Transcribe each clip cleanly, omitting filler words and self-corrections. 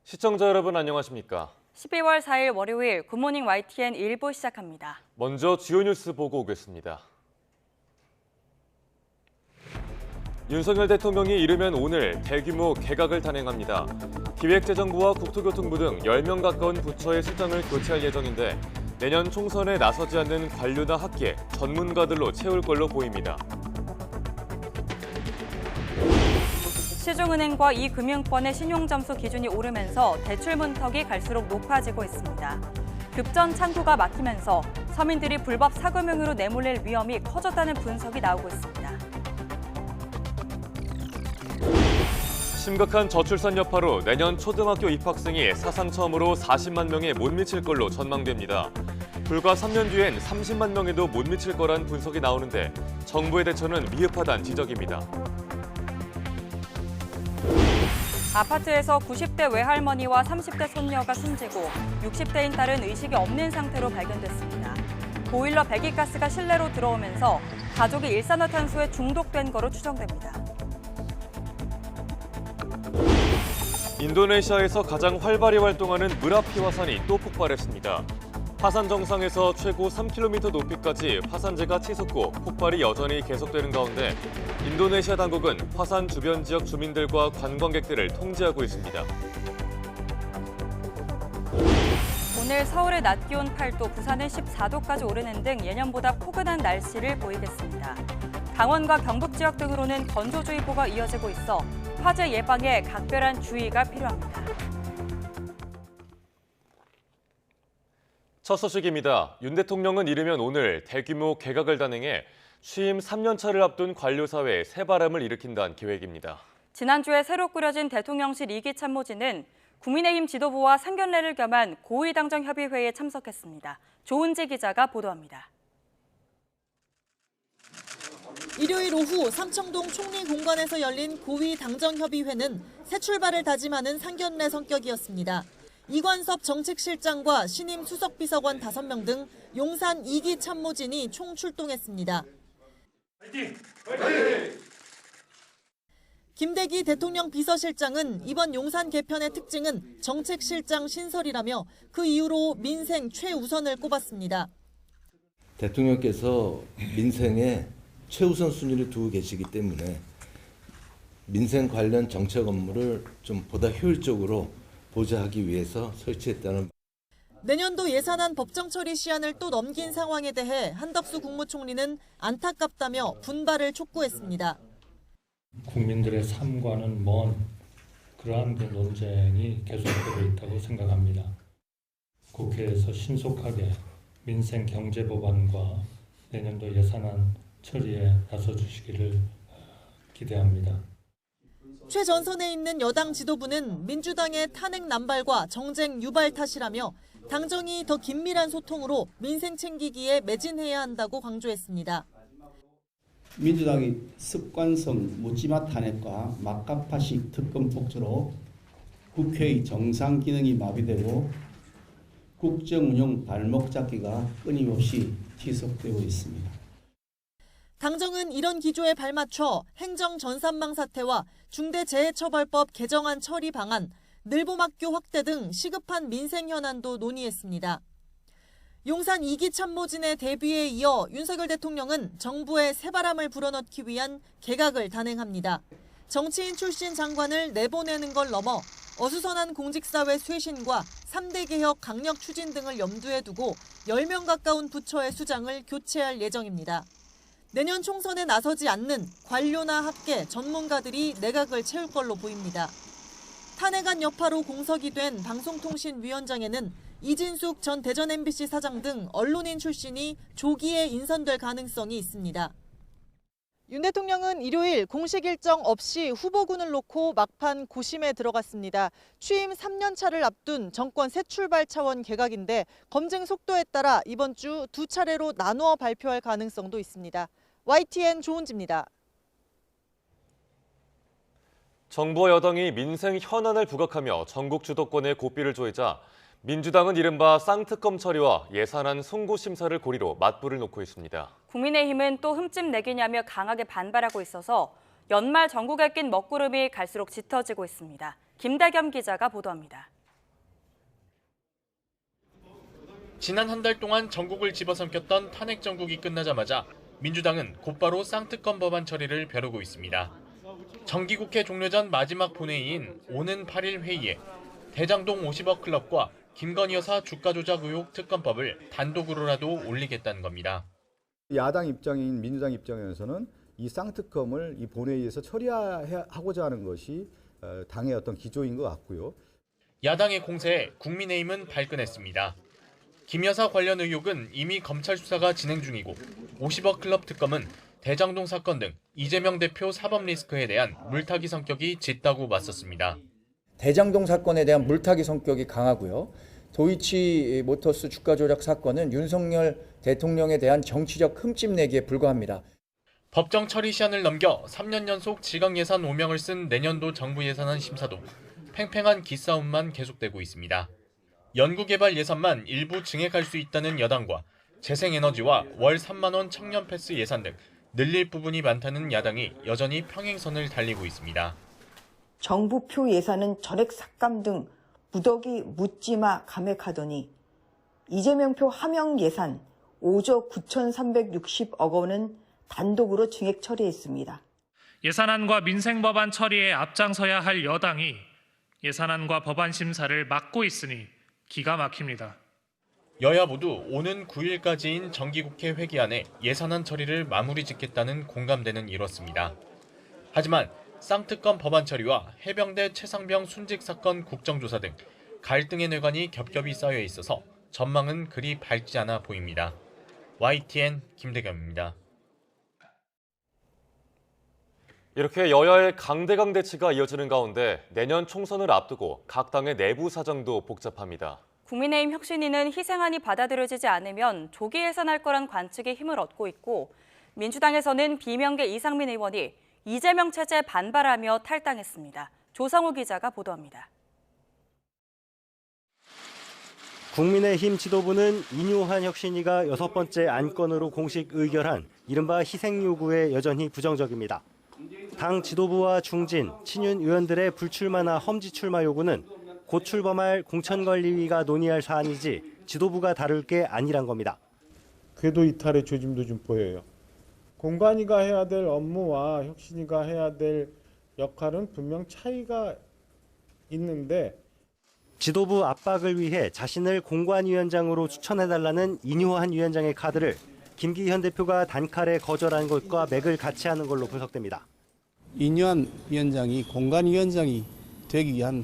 시청자 여러분 안녕하십니까? 12월 4일 월요일 굿모닝 YTN 1부 시작합니다. 먼저 주요 뉴스 보고 오겠습니다. 윤석열 대통령이 이르면 오늘 대규모 개각을 단행합니다. 기획재정부와 국토교통부 등 10명 가까운 부처의 수장을 교체할 예정인데 내년 총선에 나서지 않는 관료나 학계, 전문가들로 채울 걸로 보입니다. 시중은행과 이금융권의 신용점수 기준이 오르면서 대출 문턱이 갈수록 높아지고 있습니다. 급전 창구가 막히면서 서민들이 불법 사금융으로 내몰릴 위험이 커졌다는 분석이 나오고 있습니다. 심각한 저출산 여파로 내년 초등학교 입학생이 사상 처음으로 40만 명에 못 미칠 걸로 전망됩니다. 불과 3년 뒤엔 30만 명에도 못 미칠 거란 분석이 나오는데 정부의 대처는 미흡하다는 지적입니다. 아파트에서 90대 외할머니와 30대 손녀가 숨지고 60대인 딸은 의식이 없는 상태로 발견됐습니다. 보일러 배기가스가 실내로 들어오면서 가족이 일산화탄소에 중독된 거로 추정됩니다. 인도네시아에서 가장 활발히 활동하는 무라피 화산이 또 폭발했습니다. 화산 정상에서 최고 3km 높이까지 화산재가 치솟고 폭발이 여전히 계속되는 가운데 인도네시아 당국은 화산 주변 지역 주민들과 관광객들을 통제하고 있습니다. 오늘 서울의 낮 기온 8도, 부산은 14도까지 오르는 등 예년보다 포근한 날씨를 보이겠습니다. 강원과 경북 지역 등으로는 건조주의보가 이어지고 있어 화재 예방에 각별한 주의가 필요합니다. 첫 소식입니다. 윤 대통령은 이르면 오늘 대규모 개각을 단행해 취임 3년 차를 앞둔 관료사회에 새바람을 일으킨다는 계획입니다. 지난주에 새로 꾸려진 대통령실 2기 참모진은 국민의힘 지도부와 상견례를 겸한 고위당정협의회에 참석했습니다. 조은지 기자가 보도합니다. 일요일 오후 삼청동 총리공관에서 열린 고위당정협의회는 새 출발을 다짐하는 상견례 성격이었습니다. 이관섭 정책실장과 신임 수석비서관 5명 등 용산 2기 참모진이 총 출동했습니다. 화이팅! 화이팅! 김대기 대통령 비서실장은 이번 용산 개편의 특징은 정책실장 신설이라며 그 이유로 민생 최우선을 꼽았습니다. 대통령께서 민생에 최우선 순위를 두고 계시기 때문에 민생 관련 정책 업무를 좀 보다 효율적으로 보좌하기 위해서 설치했다는. 내년도 예산안 법정 처리 시한을 또 넘긴 상황에 대해 한덕수 국무총리는 안타깝다며 분발을 촉구했습니다. 국민들의 삶과는 먼 그러한 논쟁이 계속되고 있다고 생각합니다. 국회에서 신속하게 민생 경제 법안과 내년도 예산안 처리에 나서 주시기를 기대합니다. 최전선에 있는 여당 지도부는 민주당의 탄핵 남발과 정쟁 유발 탓이라며 당정이 더 긴밀한 소통으로 민생 챙기기에 매진해야 한다고 강조했습니다. 민주당이 습관성 묻지마 탄핵과 막가파식 특검 폭주로 국회의 정상 기능이 마비되고 국정 운영 발목 잡기가 끊임없이 지속되고 있습니다. 당정은 이런 기조에 발맞춰 행정 전산망 사태와 중대재해처벌법 개정안 처리 방안, 늘봄학교 확대 등 시급한 민생 현안도 논의했습니다. 용산 2기 참모진의 데뷔에 이어 윤석열 대통령은 정부에 새바람을 불어넣기 위한 개각을 단행합니다. 정치인 출신 장관을 내보내는 걸 넘어 어수선한 공직사회 쇄신과 3대 개혁 강력 추진 등을 염두에 두고 10명 가까운 부처의 수장을 교체할 예정입니다. 내년 총선에 나서지 않는 관료나 학계, 전문가들이 내각을 채울 걸로 보입니다. 탄핵안 여파로 공석이 된 방송통신위원장에는 이진숙 전 대전 MBC 사장 등 언론인 출신이 조기에 인선될 가능성이 있습니다. 윤 대통령은 일요일 공식 일정 없이 후보군을 놓고 막판 고심에 들어갔습니다. 취임 3년 차를 앞둔 정권 새 출발 차원 개각인데 검증 속도에 따라 이번 주 2차례로 나누어 발표할 가능성도 있습니다. YTN 조은지입니다. 정부와 여당이 민생 현안을 부각하며 전국 주도권에 고삐를 조이자 민주당은 이른바 쌍특검 처리와 예산안 송구 심사를 고리로 맞불을 놓고 있습니다. 국민의힘은 또 흠집 내기냐며 강하게 반발하고 있어서 연말 전국에 낀 먹구름이 갈수록 짙어지고 있습니다. 김대겸 기자가 보도합니다. 지난 한 달 동안 전국을 집어삼켰던 탄핵 정국이 끝나자마자 민주당은 곧바로 쌍특검 법안 처리를 벼르고 있습니다. 정기국회 종료 전 마지막 본회의인 오는 8일 회의에 대장동 50억 클럽과 김건희 여사 주가 조작 의혹 특검법을 단독으로라도 올리겠다는 겁니다. 야당 입장인 민주당 입장에서는 이 쌍특검을 이 본회의에서 처리하고자 하는 것이 당의 어떤 기조인 것 같고요. 야당의 공세에 국민의힘은 발끈했습니다. 김 여사 관련 의혹은 이미 검찰 수사가 진행 중이고 50억 클럽 특검은 대장동 사건 등 이재명 대표 사법 리스크에 대한 물타기 성격이 짙다고 맞섰습니다. 대장동 사건에 대한 물타기 성격이 강하고요. 도이치모터스 주가 조작 사건은 윤석열 대통령에 대한 정치적 흠집내기에 불과합니다. 법정 처리 시한을 넘겨 3년 연속 지각 예산 5명을 쓴 내년도 정부 예산안 심사도 팽팽한 기싸움만 계속되고 있습니다. 연구개발 예산만 일부 증액할 수 있다는 여당과 재생에너지와 월 3만 원 청년 패스 예산 등 늘릴 부분이 많다는 야당이 여전히 평행선을 달리고 있습니다. 정부 표 예산은 전액 삭감 등 무더기 묻지마 감액하더니 이재명 표 함영 예산 5조 9,360억 원은 단독으로 증액 처리했습니다. 예산안과 민생법안 처리에 앞장서야 할 여당이 예산안과 법안 심사를 막고 있으니 기가 막힙니다. 여야 모두 오는 9일까지인 정기국회 회기 안에 예산안 처리를 마무리 짓겠다는 공감대는 이뤘습니다. 하지만 쌍특검 법안 처리와 해병대 최상병 순직 사건 국정조사 등 갈등의 뇌관이 겹겹이 쌓여 있어서 전망은 그리 밝지 않아 보입니다. YTN 김대겸입니다. 이렇게 여야의 강대강 대치가 이어지는 가운데 내년 총선을 앞두고 각 당의 내부 사정도 복잡합니다. 국민의힘 혁신위는 희생안이 받아들여지지 않으면 조기 해산할 거란 관측에 힘을 얻고 있고 민주당에서는 비명계 이상민 의원이 이재명 체제에 반발하며 탈당했습니다. 조성우 기자가 보도합니다. 국민의힘 지도부는 인유한 혁신위가 6번째 안건으로 공식 의결한 이른바 희생 요구에 여전히 부정적입니다. 당 지도부와 중진, 친윤 의원들의 불출마나 험지 출마 요구는 곧 출범할 공천관리위가 논의할 사안이지 지도부가 다룰 게 아니란 겁니다. 궤도 이탈의 조짐도 좀 보여요. 공관위가 해야 될 업무와 혁신위가 해야 될 역할은 분명 차이가 있는데 지도부 압박을 위해 자신을 공관위원장으로 추천해달라는 인유한 위원장의 카드를 김기현 대표가 단칼에 거절한 것과 맥을 같이 하는 걸로 분석됩니다. 인유한 위원장이 공관위원장이 되기 위한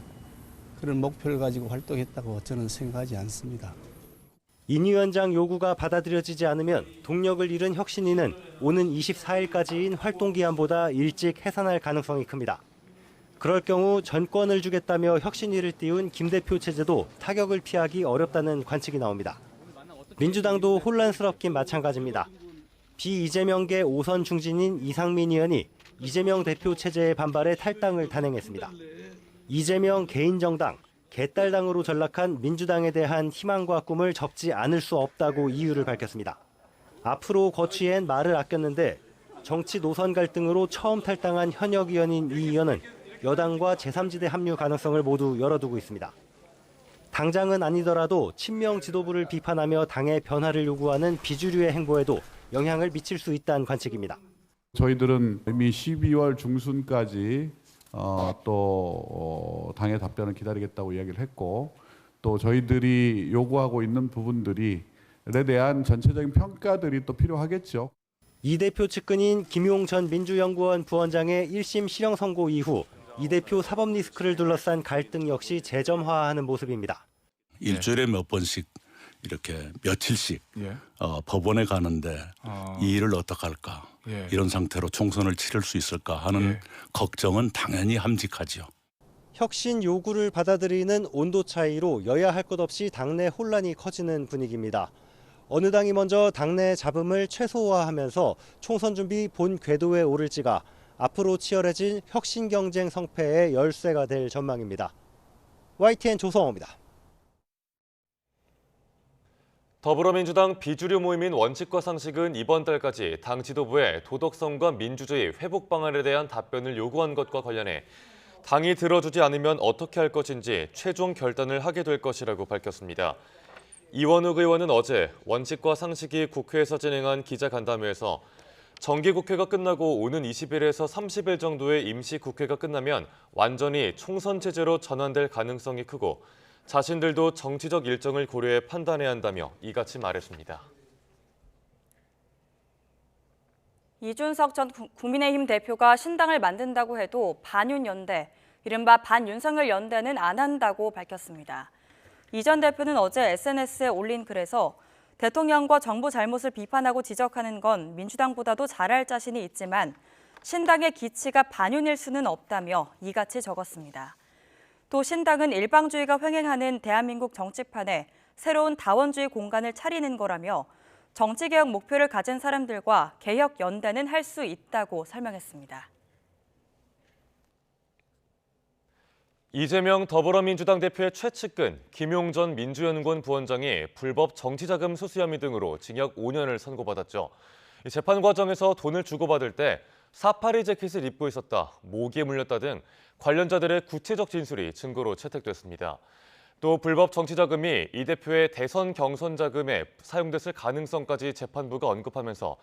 그런 목표를 가지고 활동했다고 저는 생각하지 않습니다. 인 위원장 요구가 받아들여지지 않으면 동력을 잃은 혁신위는 오는 24일까지인 활동기한보다 일찍 해산할 가능성이 큽니다. 그럴 경우 전권을 주겠다며 혁신위를 띄운 김 대표 체제도 타격을 피하기 어렵다는 관측이 나옵니다. 민주당도 혼란스럽긴 마찬가지입니다. 비이재명계 5선 중진인 이상민 의원이 이재명 대표 체제의 반발에 탈당을 단행했습니다. 이재명 개인정당, 개딸당으로 전락한 민주당에 대한 희망과 꿈을 접지 않을 수 없다고 이유를 밝혔습니다. 앞으로 거취엔 말을 아꼈는데 정치 노선 갈등으로 처음 탈당한 현역 의원인 이 의원은 여당과 제3지대 합류 가능성을 모두 열어두고 있습니다. 당장은 아니더라도 친명 지도부를 비판하며 당의 변화를 요구하는 비주류의 행보에도 영향을 미칠 수 있다는 관측입니다. 저희들은 이미 12월 중순까지 당의 답변을 기다리겠다고 이야기를 했고 또 저희들이 요구하고 있는 부분들에 대한 전체적인 평가들이 또 필요하겠죠. 이 대표 측근인 김용 전 민주연구원 부원장의 1심 실형 선고 이후 이 대표 사법 리스크를 둘러싼 갈등 역시 재점화하는 모습입니다. 일주일에 몇 번씩 이렇게 며칠씩 법원에 가는데 이 일을 어떻게 할까 이런 상태로 총선을 치를 수 있을까 하는 걱정은 당연히 함직하죠. 혁신 요구를 받아들이는 온도 차이로 여야 할 것 없이 당내 혼란이 커지는 분위기입니다. 어느 당이 먼저 당내 잡음을 최소화하면서 총선 준비 본 궤도에 오를지가 앞으로 치열해진 혁신 경쟁 성패의 열쇠가 될 전망입니다. YTN 조성호입니다. 더불어민주당 비주류 모임인 원칙과 상식은 이번 달까지 당 지도부에 도덕성과 민주주의 회복 방안에 대한 답변을 요구한 것과 관련해 당이 들어주지 않으면 어떻게 할 것인지 최종 결단을 하게 될 것이라고 밝혔습니다. 이원욱 의원은 어제 원칙과 상식이 국회에서 진행한 기자간담회에서 정기국회가 끝나고 오는 20일에서 30일 정도의 임시국회가 끝나면 완전히 총선 체제로 전환될 가능성이 크고 자신들도 정치적 일정을 고려해 판단해야 한다며 이같이 말했습니다. 이준석 전 국민의힘 대표가 신당을 만든다고 해도 반윤연대, 이른바 반윤석열 연대는 안 한다고 밝혔습니다. 이 전 대표는 어제 SNS에 올린 글에서 대통령과 정부 잘못을 비판하고 지적하는 건 민주당보다도 잘할 자신이 있지만 신당의 기치가 반윤일 수는 없다며 이같이 적었습니다. 또 신당은 일방주의가 횡행하는 대한민국 정치판에 새로운 다원주의 공간을 차리는 거라며 정치개혁 목표를 가진 사람들과 개혁 연대는 할 수 있다고 설명했습니다. 이재명 더불어민주당 대표의 최측근 김용전 민주연구원 부원장이 불법 정치자금 수수 혐의 등으로 징역 5년을 선고받았죠. 재판 과정에서 돈을 주고받을 때 사파리 재킷을 입고 있었다, 모기에 물렸다 등 관련자들의 구체적 진술이 증거로 채택됐습니다. 또 불법 정치자금이 이 대표의 대선 경선 자금에 사용됐을 가능성까지 재판부가 언급하면서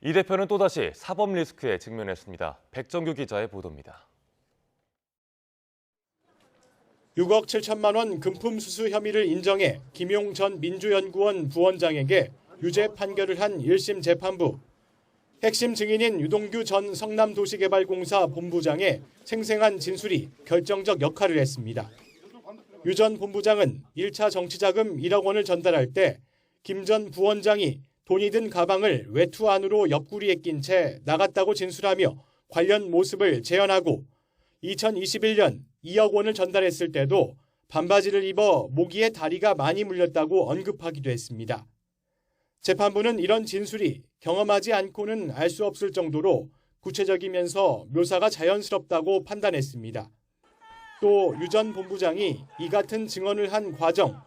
이 대표는 또다시 사법 리스크에 직면했습니다. 백정규 기자의 보도입니다. 6억 7천만 원 금품 수수 혐의를 인정해 김용 전 민주연구원 부원장에게 유죄 판결을 한 1심 재판부. 핵심 증인인 유동규 전 성남도시개발공사 본부장의 생생한 진술이 결정적 역할을 했습니다. 유 전 본부장은 1차 정치자금 1억 원을 전달할 때 김 전 부원장이 돈이 든 가방을 외투 안으로 옆구리에 낀 채 나갔다고 진술하며 관련 모습을 재현하고 2021년 2억 원을 전달했을 때도 반바지를 입어 모기에 다리가 많이 물렸다고 언급하기도 했습니다. 재판부는 이런 진술이 경험하지 않고는 알 수 없을 정도로 구체적이면서 묘사가 자연스럽다고 판단했습니다. 또 유 전 본부장이 이 같은 증언을 한 과정,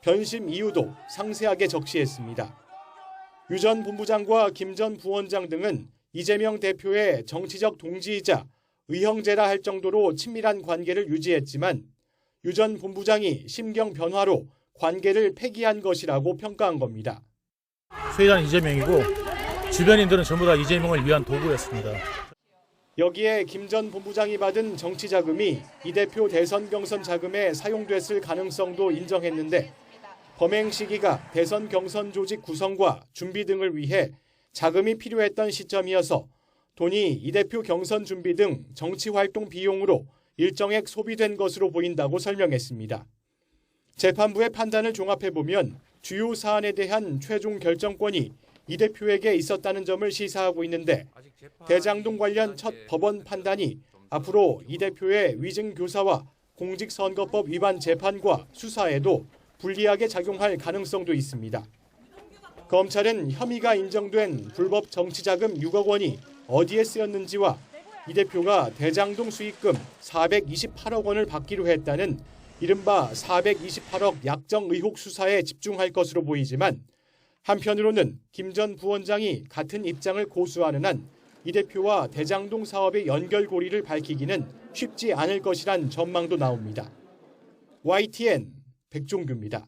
변심 이유도 상세하게 적시했습니다. 유 전 본부장과 김 전 부원장 등은 이재명 대표의 정치적 동지이자 의형제라 할 정도로 친밀한 관계를 유지했지만 유 전 본부장이 심경 변화로 관계를 폐기한 것이라고 평가한 겁니다. 수혜자는 이재명이고 주변인들은 전부 다 이재명을 위한 도구였습니다. 여기에 김 전 본부장이 받은 정치 자금이 이 대표 대선 경선 자금에 사용됐을 가능성도 인정했는데 범행 시기가 대선 경선 조직 구성과 준비 등을 위해 자금이 필요했던 시점이어서 돈이 이 대표 경선 준비 등 정치 활동 비용으로 일정액 소비된 것으로 보인다고 설명했습니다. 재판부의 판단을 종합해보면 주요 사안에 대한 최종 결정권이 이 대표에게 있었다는 점을 시사하고 있는데 대장동 관련 첫 법원 판단이 앞으로 이 대표의 위증 교사와 공직선거법 위반 재판과 수사에도 불리하게 작용할 가능성도 있습니다. 검찰은 혐의가 인정된 불법 정치자금 6억 원이 어디에 쓰였는지와 이 대표가 대장동 수익금 428억 원을 받기로 했다는 이른바 428억 약정 의혹 수사에 집중할 것으로 보이지만 한편으로는 김 전 부원장이 같은 입장을 고수하는 한 이 대표와 대장동 사업의 연결고리를 밝히기는 쉽지 않을 것이란 전망도 나옵니다. YTN 백종규입니다.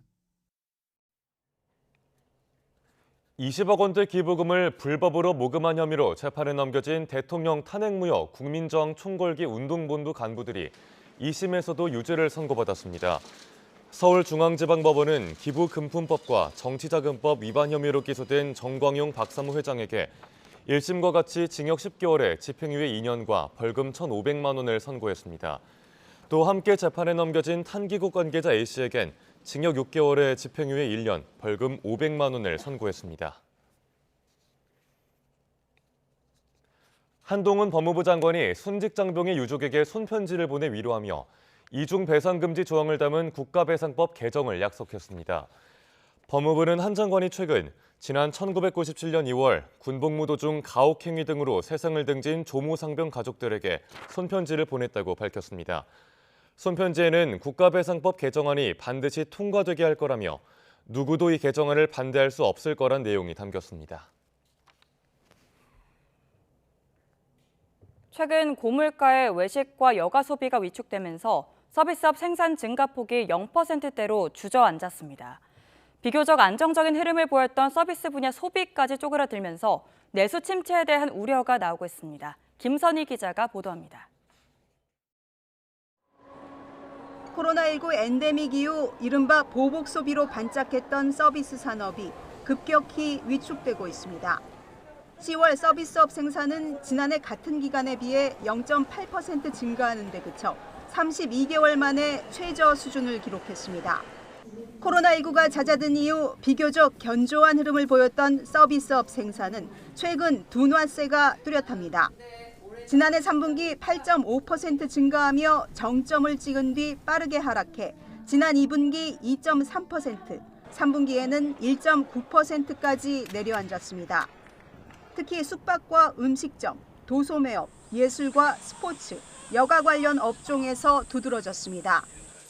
20억 원대 기부금을 불법으로 모금한 혐의로 재판에 넘겨진 대통령 탄핵무효 국민저항 총궐기 운동본부 간부들이 2심에서도 유죄를 선고받았습니다. 서울중앙지방법원은 기부금품법과 정치자금법 위반 혐의로 기소된 정광용 박사모 회장에게 1심과 같이 징역 10개월에 집행유예 2년과 벌금 1,500만 원을 선고했습니다. 또 함께 재판에 넘겨진 탄기국 관계자 A씨에겐 징역 6개월에 집행유예 1년, 벌금 500만 원을 선고했습니다. 한동훈 법무부 장관이 순직장병의 유족에게 손편지를 보내 위로하며 이중 배상 금지 조항을 담은 국가배상법 개정을 약속했습니다. 법무부는 한 장관이 최근 지난 1997년 2월 군복무 도중 가혹행위 등으로 세상을 등진 조무상병 가족들에게 손편지를 보냈다고 밝혔습니다. 손편지에는 국가배상법 개정안이 반드시 통과되게 할 거라며 누구도 이 개정안을 반대할 수 없을 거란 내용이 담겼습니다. 최근 고물가의 외식과 여가 소비가 위축되면서 서비스업 생산 증가폭이 0%대로 주저앉았습니다. 비교적 안정적인 흐름을 보였던 서비스 분야 소비까지 쪼그라들면서 내수 침체에 대한 우려가 나오고 있습니다. 김선희 기자가 보도합니다. 코로나19 엔데믹 이후 이른바 보복 소비로 반짝했던 서비스 산업이 급격히 위축되고 있습니다. 10월 서비스업 생산은 지난해 같은 기간에 비해 0.8% 증가하는 데 그쳐 32개월 만에 최저 수준을 기록했습니다. 코로나19가 잦아든 이후 비교적 견조한 흐름을 보였던 서비스업 생산은 최근 둔화세가 뚜렷합니다. 지난해 3분기 8.5% 증가하며 정점을 찍은 뒤 빠르게 하락해 지난 2분기 2.3%, 3분기에는 1.9%까지 내려앉았습니다. 특히 숙박과 음식점, 도소매업, 예술과 스포츠, 여가 관련 업종에서 두드러졌습니다.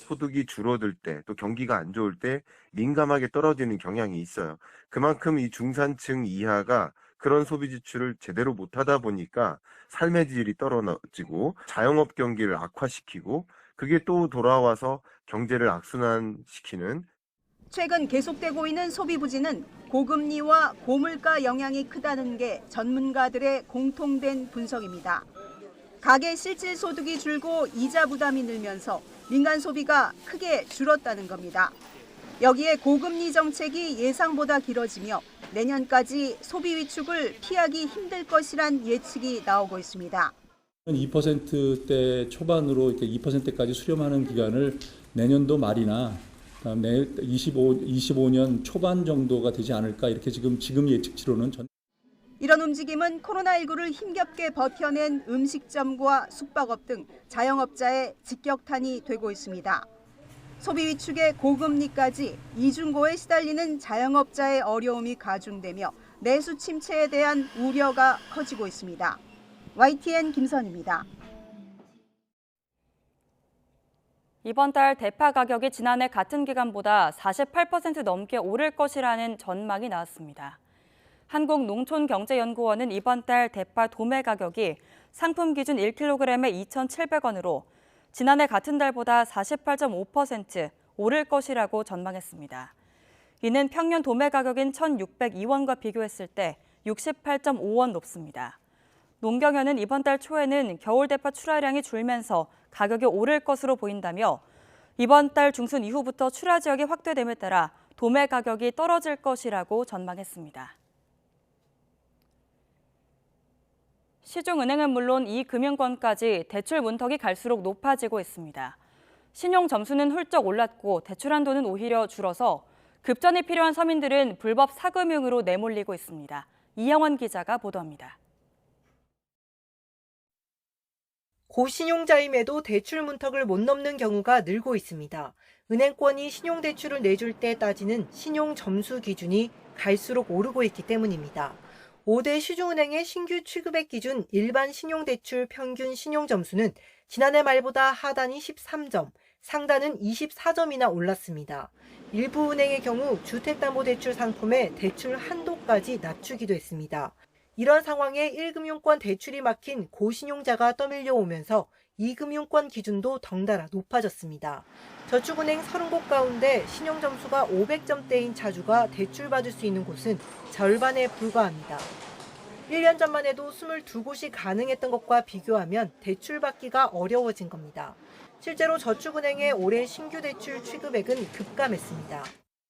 소득이 줄어들 때, 또 경기가 안 좋을 때 민감하게 떨어지는 경향이 있어요. 그만큼 이 중산층 이하가 그런 소비 지출을 제대로 못하다 보니까 삶의 질이 떨어지고 자영업 경기를 악화시키고 그게 또 돌아와서 경제를 악순환시키는. 최근 계속되고 있는 소비 부진은 고금리와 고물가 영향이 크다는 게 전문가들의 공통된 분석입니다. 가계 실질 소득이 줄고 이자 부담이 늘면서 민간 소비가 크게 줄었다는 겁니다. 여기에 고금리 정책이 예상보다 길어지며 내년까지 소비 위축을 피하기 힘들 것이란 예측이 나오고 있습니다. 2%대 초반으로 이렇게 2%까지 수렴하는 기간을 내년도 말이나 내 25년 초반 정도가 되지 않을까 이렇게 지금 예측치로는 이런 움직임은 코로나19를 힘겹게 버텨낸 음식점과 숙박업 등 자영업자의 직격탄이 되고 있습니다. 소비 위축의 고금리까지 이중고에 시달리는 자영업자의 어려움이 가중되며 내수 침체에 대한 우려가 커지고 있습니다. YTN 김선희입니다. 이번 달 대파 가격이 지난해 같은 기간보다 48% 넘게 오를 것이라는 전망이 나왔습니다. 한국농촌경제연구원은 이번 달 대파 도매 가격이 상품 기준 1kg에 2,700원으로 지난해 같은 달보다 48.5% 오를 것이라고 전망했습니다. 이는 평년 도매 가격인 1,602원과 비교했을 때 68.5원 높습니다. 농경연은 이번 달 초에는 겨울 대파 출하량이 줄면서 가격이 오를 것으로 보인다며 이번 달 중순 이후부터 출하 지역이 확대됨에 따라 도매 가격이 떨어질 것이라고 전망했습니다. 시중은행은 물론 이 금융권까지 대출 문턱이 갈수록 높아지고 있습니다. 신용 점수는 훌쩍 올랐고 대출 한도는 오히려 줄어서 급전이 필요한 서민들은 불법 사금융으로 내몰리고 있습니다. 이영원 기자가 보도합니다. 고신용자임에도 대출 문턱을 못 넘는 경우가 늘고 있습니다. 은행권이 신용대출을 내줄 때 따지는 신용 점수 기준이 갈수록 오르고 있기 때문입니다. 5대 시중은행의 신규 취급액 기준 일반 신용대출 평균 신용점수는 지난해 말보다 하단이 13점, 상단은 24점이나 올랐습니다. 일부 은행의 경우 주택담보대출 상품의 대출 한도까지 낮추기도 했습니다. 이런 상황에 1금융권 대출이 막힌 고신용자가 떠밀려 오면서 2금융권 기준도 덩달아 높아졌습니다. 저축은행 30곳 가운데 신용점수가 500점대인 자주가 대출받을 수 있는 곳은 절반에 불과합니다. 1년 전만 해도 22곳이 가능했던 것과 비교하면 대출받기가 어려워진 겁니다. 실제로 저축은행의 올해 신규 대출 취급액은 급감했습니다.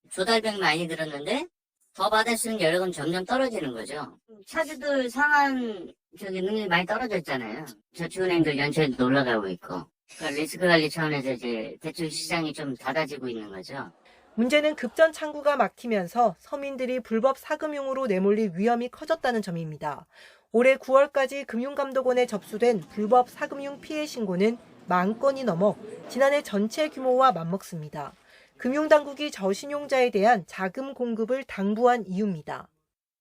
조달병 많이 들었는데 더 받을 수 있는 여력은 점점 떨어지는 거죠. 차주들 상환 능력이 많이 떨어졌잖아요. 저축은행들 연체도 올라가고 있고. 그러니까 리스크 관리 차원에서 이제 대출 시장이 좀 닫아지고 있는 거죠. 문제는 급전 창구가 막히면서 서민들이 불법 사금융으로 내몰릴 위험이 커졌다는 점입니다. 올해 9월까지 금융감독원에 접수된 불법 사금융 피해 신고는 10,000건이 넘어 지난해 전체 규모와 맞먹습니다. 금융당국이 저신용자에 대한 자금 공급을 당부한 이유입니다.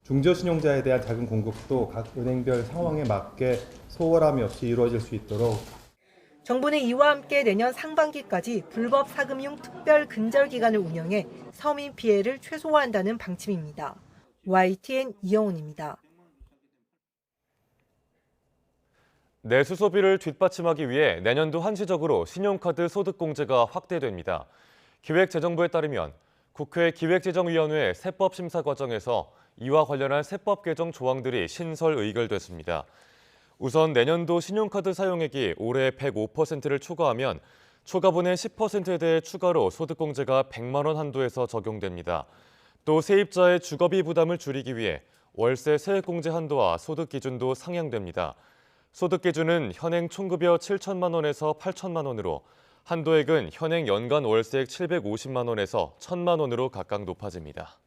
중저신용자에 대한 자금 공급도 각 은행별 상황에 맞게 소홀함이 없이 이루어질 수 있도록 정부는 이와 함께 내년 상반기까지 불법 사금융 특별 근절 기간을 운영해 서민 피해를 최소화한다는 방침입니다. YTN 이영훈입니다. 내수 소비를 뒷받침하기 위해 내년도 한시적으로 신용카드 소득공제가 확대됩니다. 기획재정부에 따르면 국회 기획재정위원회 세법 심사 과정에서 이와 관련한 세법 개정 조항들이 신설 의결됐습니다. 우선 내년도 신용카드 사용액이 올해 105%를 초과하면 초과분의 10%에 대해 추가로 소득공제가 100만 원 한도에서 적용됩니다. 또 세입자의 주거비 부담을 줄이기 위해 월세 세액공제 한도와 소득 기준도 상향됩니다. 소득 기준은 현행 총급여 7천만 원에서 8천만 원으로 한도액은 현행 연간 월세액 750만 원에서 1,000만 원으로 각각 높아집니다.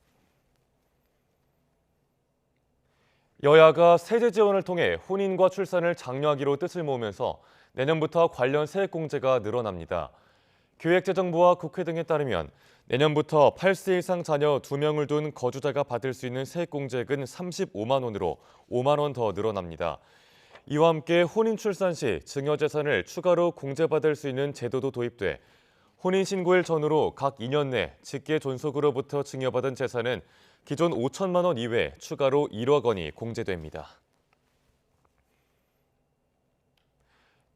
여야가 세제 지원을 통해 혼인과 출산을 장려하기로 뜻을 모으면서 내년부터 관련 세액공제가 늘어납니다. 기획재정부와 국회 등에 따르면 내년부터 8세 이상 자녀 2명을 둔 거주자가 받을 수 있는 세액공제액은 35만 원으로 5만 원 더 늘어납니다. 이와 함께 혼인 출산 시 증여재산을 추가로 공제받을 수 있는 제도도 도입돼 혼인신고일 전후로 각 2년 내 직계 존속으로부터 증여받은 재산은 기존 5천만 원 이외에 추가로 1억 원이 공제됩니다.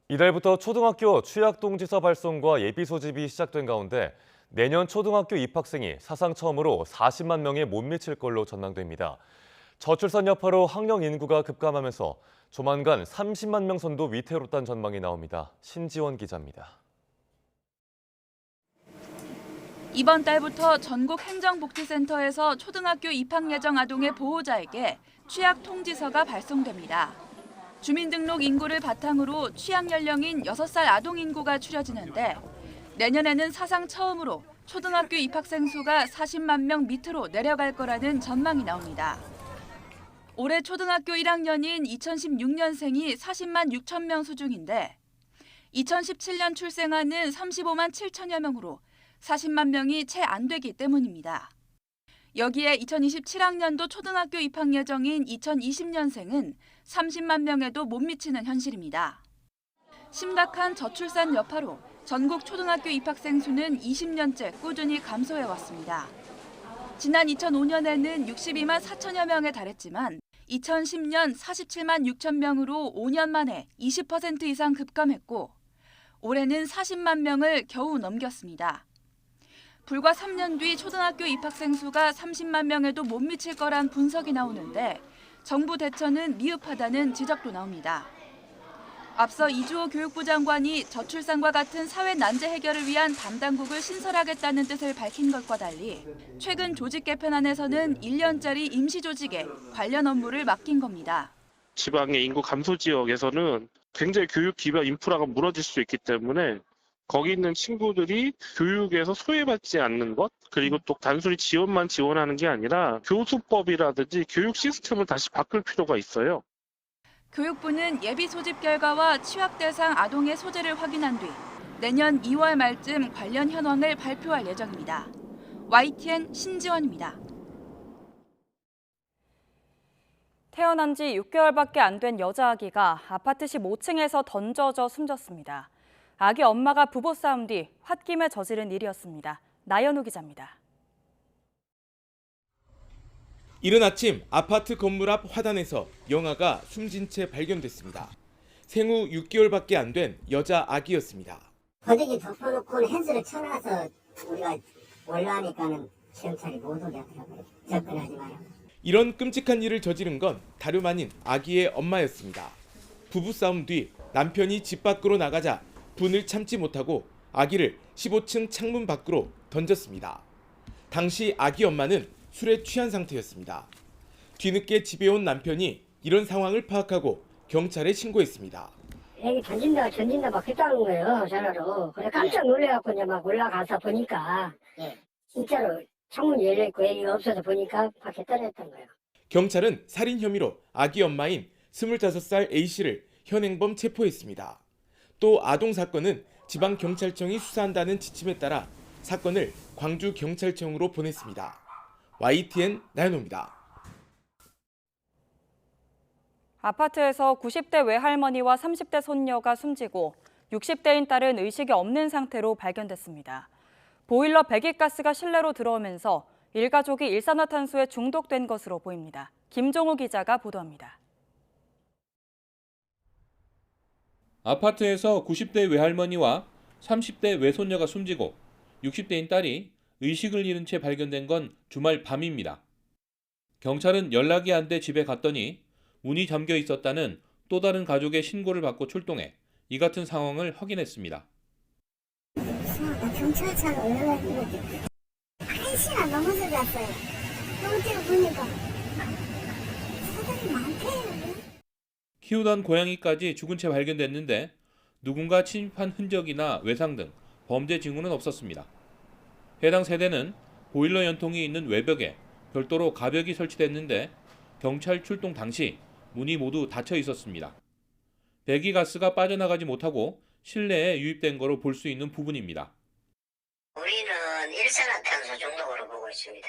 이달부터 초등학교 취약동지서 발송과 예비 소집이 시작된 가운데 내년 초등학교 입학생이 사상 처음으로 40만 명에 못 미칠 걸로 전망됩니다. 저출산 여파로 학령 인구가 급감하면서 조만간 30만 명 선도 위태롭다는 전망이 나옵니다. 신지원 기자입니다. 이번 달부터 전국 행정복지센터에서 초등학교 입학 예정 아동의 보호자에게 취약 통지서가 발송됩니다. 주민등록 인구를 바탕으로 취약 연령인 6살 아동 인구가 추려지는데 내년에는 사상 처음으로 초등학교 입학생 수가 40만 명 밑으로 내려갈 거라는 전망이 나옵니다. 올해 초등학교 1학년인 2016년생이 40만 6천 명 수준인데 2017년 출생아는 35만 7천여 명으로 40만 명이 채 안 되기 때문입니다. 여기에 2027학년도 초등학교 입학 예정인 2020년생은 30만 명에도 못 미치는 현실입니다. 심각한 저출산 여파로 전국 초등학교 입학생 수는 20년째 꾸준히 감소해왔습니다. 지난 2005년에는 62만 4천여 명에 달했지만 2010년 47만 6천 명으로 5년 만에 20% 이상 급감했고 올해는 40만 명을 겨우 넘겼습니다. 불과 3년 뒤 초등학교 입학생 수가 30만 명에도 못 미칠 거란 분석이 나오는데 정부 대처는 미흡하다는 지적도 나옵니다. 앞서 이주호 교육부 장관이 저출산과 같은 사회 난제 해결을 위한 담당국을 신설하겠다는 뜻을 밝힌 것과 달리 최근 조직 개편안에서는 1년짜리 임시조직에 관련 업무를 맡긴 겁니다. 지방의 인구 감소 지역에서는 굉장히 교육 기반 인프라가 무너질 수 있기 때문에 거기 있는 친구들이 교육에서 소외받지 않는 것, 그리고 또 단순히 지원만 지원하는 게 아니라 교수법이라든지 교육 시스템을 다시 바꿀 필요가 있어요. 교육부는 예비 소집 결과와 취약 대상 아동의 소재를 확인한 뒤 내년 2월 말쯤 관련 현황을 발표할 예정입니다. YTN 신지원입니다. 태어난 지 6개월밖에 안 된 여자 아기가 아파트 15층에서 던져져 숨졌습니다. 아기 엄마가 부부싸움 뒤 홧김에 저지른 일이었습니다. 나연우 기자입니다. 이른 아침 아파트 건물 앞 화단에서 영아가 숨진 채 발견됐습니다. 생후 6개월밖에 안 된 여자 아기였습니다. 버대기 덮어놓고 펜스를 쳐놔서 우리가 올라가니까는 경찰이 못 오게 하더라고요. 접근하지 마요. 이런 끔찍한 일을 저지른 건 다름 아닌 아기의 엄마였습니다. 부부싸움 뒤 남편이 집 밖으로 나가자 분을 참지 못하고 아기를 15층 창문 밖으로 던졌습니다. 당시 아기 엄마는 술에 취한 상태였습니다. 뒤늦게 집에 온 남편이 이런 상황을 파악하고 경찰에 신고했습니다. 애기 던진다 막 그랬다는 거예요, 전화로. 그래 깜짝 놀래갖고 이제 막 올라가서 보니까 진짜로 창문 열려있고 애기가 없어서 보니까 밖에 떨어졌던 거예요. 경찰은 살인 혐의로 아기 엄마인 25살 A씨를 현행범 체포했습니다. 또 아동 사건은 지방경찰청이 수사한다는 지침에 따라 사건을 광주경찰청으로 보냈습니다. YTN 나연호입니다. 아파트에서 90대 외할머니와 30대 손녀가 숨지고 60대인 딸은 의식이 없는 상태로 발견됐습니다. 보일러 배기가스가 실내로 들어오면서 일가족이 일산화탄소에 중독된 것으로 보입니다. 김종우 기자가 보도합니다. 아파트에서 90대 외할머니와 30대 외손녀가 숨지고 60대인 딸이 의식을 잃은 채 발견된 건 주말 밤입니다. 경찰은 연락이 안 돼 집에 갔더니 문이 잠겨 있었다는 또 다른 가족의 신고를 받고 출동해 이 같은 상황을 확인했습니다. 경찰차가 올라가지고 1시간 넘어서 갔어요. 어제 보니까 사람이 많대요. 키우던 고양이까지 죽은 채 발견됐는데 누군가 침입한 흔적이나 외상 등 범죄 징후는 없었습니다. 해당 세대는 보일러 연통이 있는 외벽에 별도로 가벽이 설치됐는데 경찰 출동 당시 문이 모두 닫혀 있었습니다. 배기가스가 빠져나가지 못하고 실내에 유입된 거로 볼 수 있는 부분입니다. 우리는 일산화탄소 중독으로 보고 있습니다.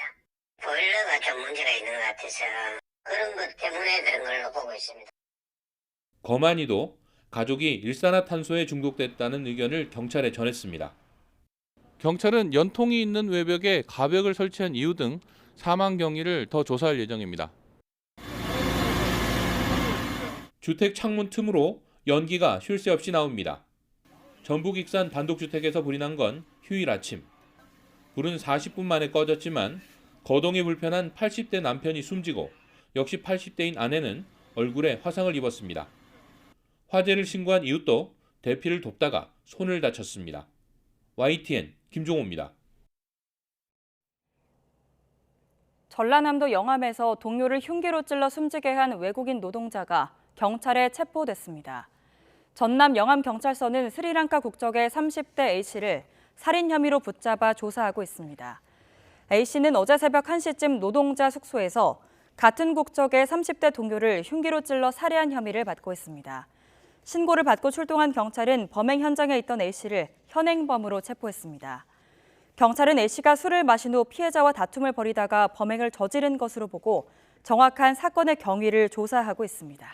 보일러가 좀 문제가 있는 것 같아서 그런 것 때문에 그런 걸로 보고 있습니다. 거만이도 가족이 일산화탄소에 중독됐다는 의견을 경찰에 전했습니다. 경찰은 연통이 있는 외벽에 가벽을 설치한 이유 등 사망 경위를 더 조사할 예정입니다. 주택 창문 틈으로 연기가 쉴 새 없이 나옵니다. 전북 익산 단독주택에서 불이 난 건 휴일 아침. 불은 40분 만에 꺼졌지만 거동이 불편한 80대 남편이 숨지고 역시 80대인 아내는 얼굴에 화상을 입었습니다. 화재를 신고한 이웃도 대피를 돕다가 손을 다쳤습니다. YTN 김종호입니다. 전라남도 영암에서 동료를 흉기로 찔러 숨지게 한 외국인 노동자가 경찰에 체포됐습니다. 전남 영암경찰서는 스리랑카 국적의 30대 A씨를 살인 혐의로 붙잡아 조사하고 있습니다. A씨는 어제 새벽 1시쯤 노동자 숙소에서 같은 국적의 30대 동료를 흉기로 찔러 살해한 혐의를 받고 있습니다. 신고를 받고 출동한 경찰은 범행 현장에 있던 A씨를 현행범으로 체포했습니다. 경찰은 A씨가 술을 마신 후 피해자와 다툼을 벌이다가 범행을 저지른 것으로 보고 정확한 사건의 경위를 조사하고 있습니다.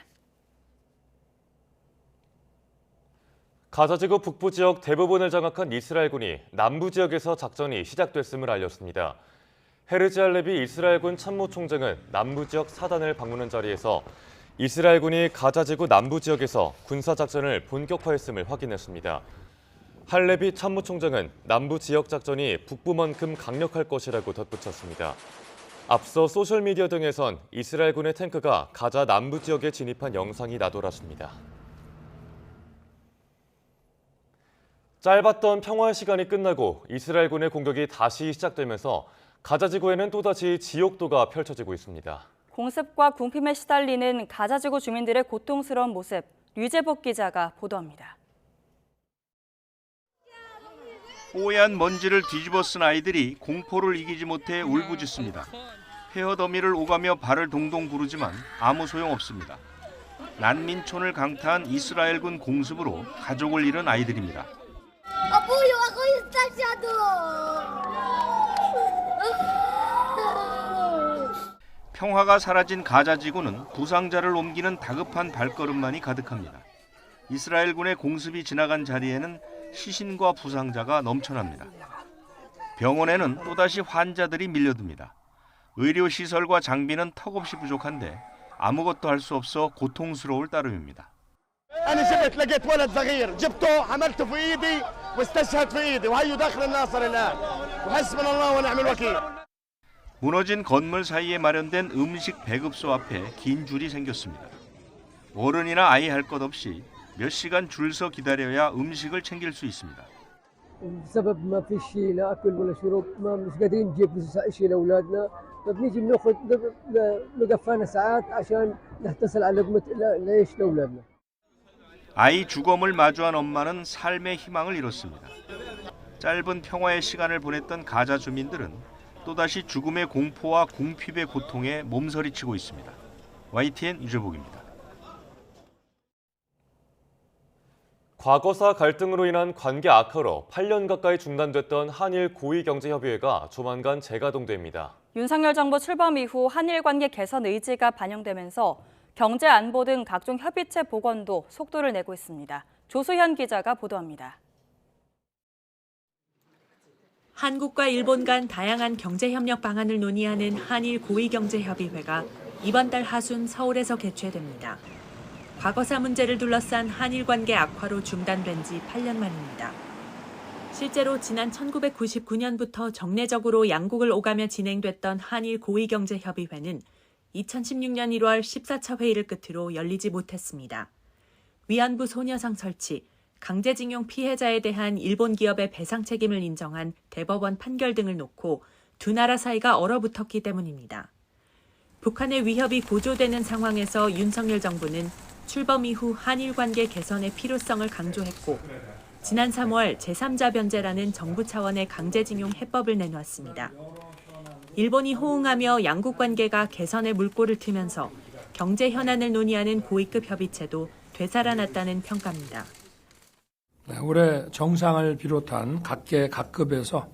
가자지구 북부 지역 대부분을 장악한 이스라엘군이 남부 지역에서 작전이 시작됐음을 알렸습니다. 헤르지 할레비 이스라엘군 참모총장은 남부 지역 사단을 방문한 자리에서 이스라엘군이 가자지구 남부 지역에서 군사작전을 본격화했음을 확인했습니다. 할레비 참모총장은 남부 지역 작전이 북부만큼 강력할 것이라고 덧붙였습니다. 앞서 소셜미디어 등에선 이스라엘군의 탱크가 가자 남부 지역에 진입한 영상이 나돌았습니다. 짧았던 평화의 시간이 끝나고 이스라엘군의 공격이 다시 시작되면서 가자지구에는 또다시 지옥도가 펼쳐지고 있습니다. 공습과 궁핍에 시달리는 가자지구 주민들의 고통스러운 모습, 류재복 기자가 보도합니다. 뽀얀 먼지를 뒤집어 쓴 아이들이 공포를 이기지 못해 울부짖습니다. 폐허 더미를 오가며 발을 동동 구르지만 아무 소용없습니다. 난민촌을 강타한 이스라엘군 공습으로 가족을 잃은 아이들입니다. 평화가 사라진 가자지구는 부상자를 옮기는 다급한 발걸음만이 가득합니다. 이스라엘군의 공습이 지나간 자리에는 시신과 부상자가 넘쳐납니다. 병원에는 또다시 환자들이 밀려듭니다. 의료시설과 장비는 턱없이 부족한데 아무것도 할 수 없어 고통스러울 따름입니다. أنا جبت لقيت ولد صغير جبته عملته في إيدي واستشهد في إيدي وهيو داخل الناصر الآن وحسبنا الله ونعم الوكيل. 무너진 건물 사이에 마련된 음식 배급소 앞에 긴 줄이 생겼습니다. 어른이나 아이 할 것 없이 몇 시간 줄 서 기다려야 음식을 챙길 수 있습니다. بسبب ما في شيء لا اكل ولا شرب ما مش قادرين نجيب شيء لاولادنا فبنيجي بناخذ نقفانا ساعات عشان نحتصل على لقمه العيش لاولادنا. 아이 주검을 마주한 엄마는 삶의 희망을 잃었습니다. 짧은 평화의 시간을 보냈던 가자 주민들은 또다시 죽음의 공포와 궁핍의 고통에 몸서리치고 있습니다. YTN 유재복입니다. 과거사 갈등으로 인한 관계 악화로 8년 가까이 중단됐던 한일 고위경제협의회가 조만간 재가동됩니다. 윤석열 정부 출범 이후 한일 관계 개선 의지가 반영되면서 경제 안보 등 각종 협의체 복원도 속도를 내고 있습니다. 조수현 기자가 보도합니다. 한국과 일본 간 다양한 경제협력 방안을 논의하는 한일 고위경제협의회가 이번 달 하순 서울에서 개최됩니다. 과거사 문제를 둘러싼 한일 관계 악화로 중단된 지 8년 만입니다. 실제로 지난 1999년부터 정례적으로 양국을 오가며 진행됐던 한일 고위경제협의회는 2016년 1월 14차 회의를 끝으로 열리지 못했습니다. 위안부 소녀상 설치, 강제징용 피해자에 대한 일본 기업의 배상 책임을 인정한 대법원 판결 등을 놓고 두 나라 사이가 얼어붙었기 때문입니다. 북한의 위협이 고조되는 상황에서 윤석열 정부는 출범 이후 한일 관계 개선의 필요성을 강조했고 지난 3월 제3자 변제라는 정부 차원의 강제징용 해법을 내놓았습니다. 일본이 호응하며 양국 관계가 개선의 물꼬를 트면서 경제 현안을 논의하는 고위급 협의체도 되살아났다는 평가입니다. 올해 정상을 비롯한 각계 각급에서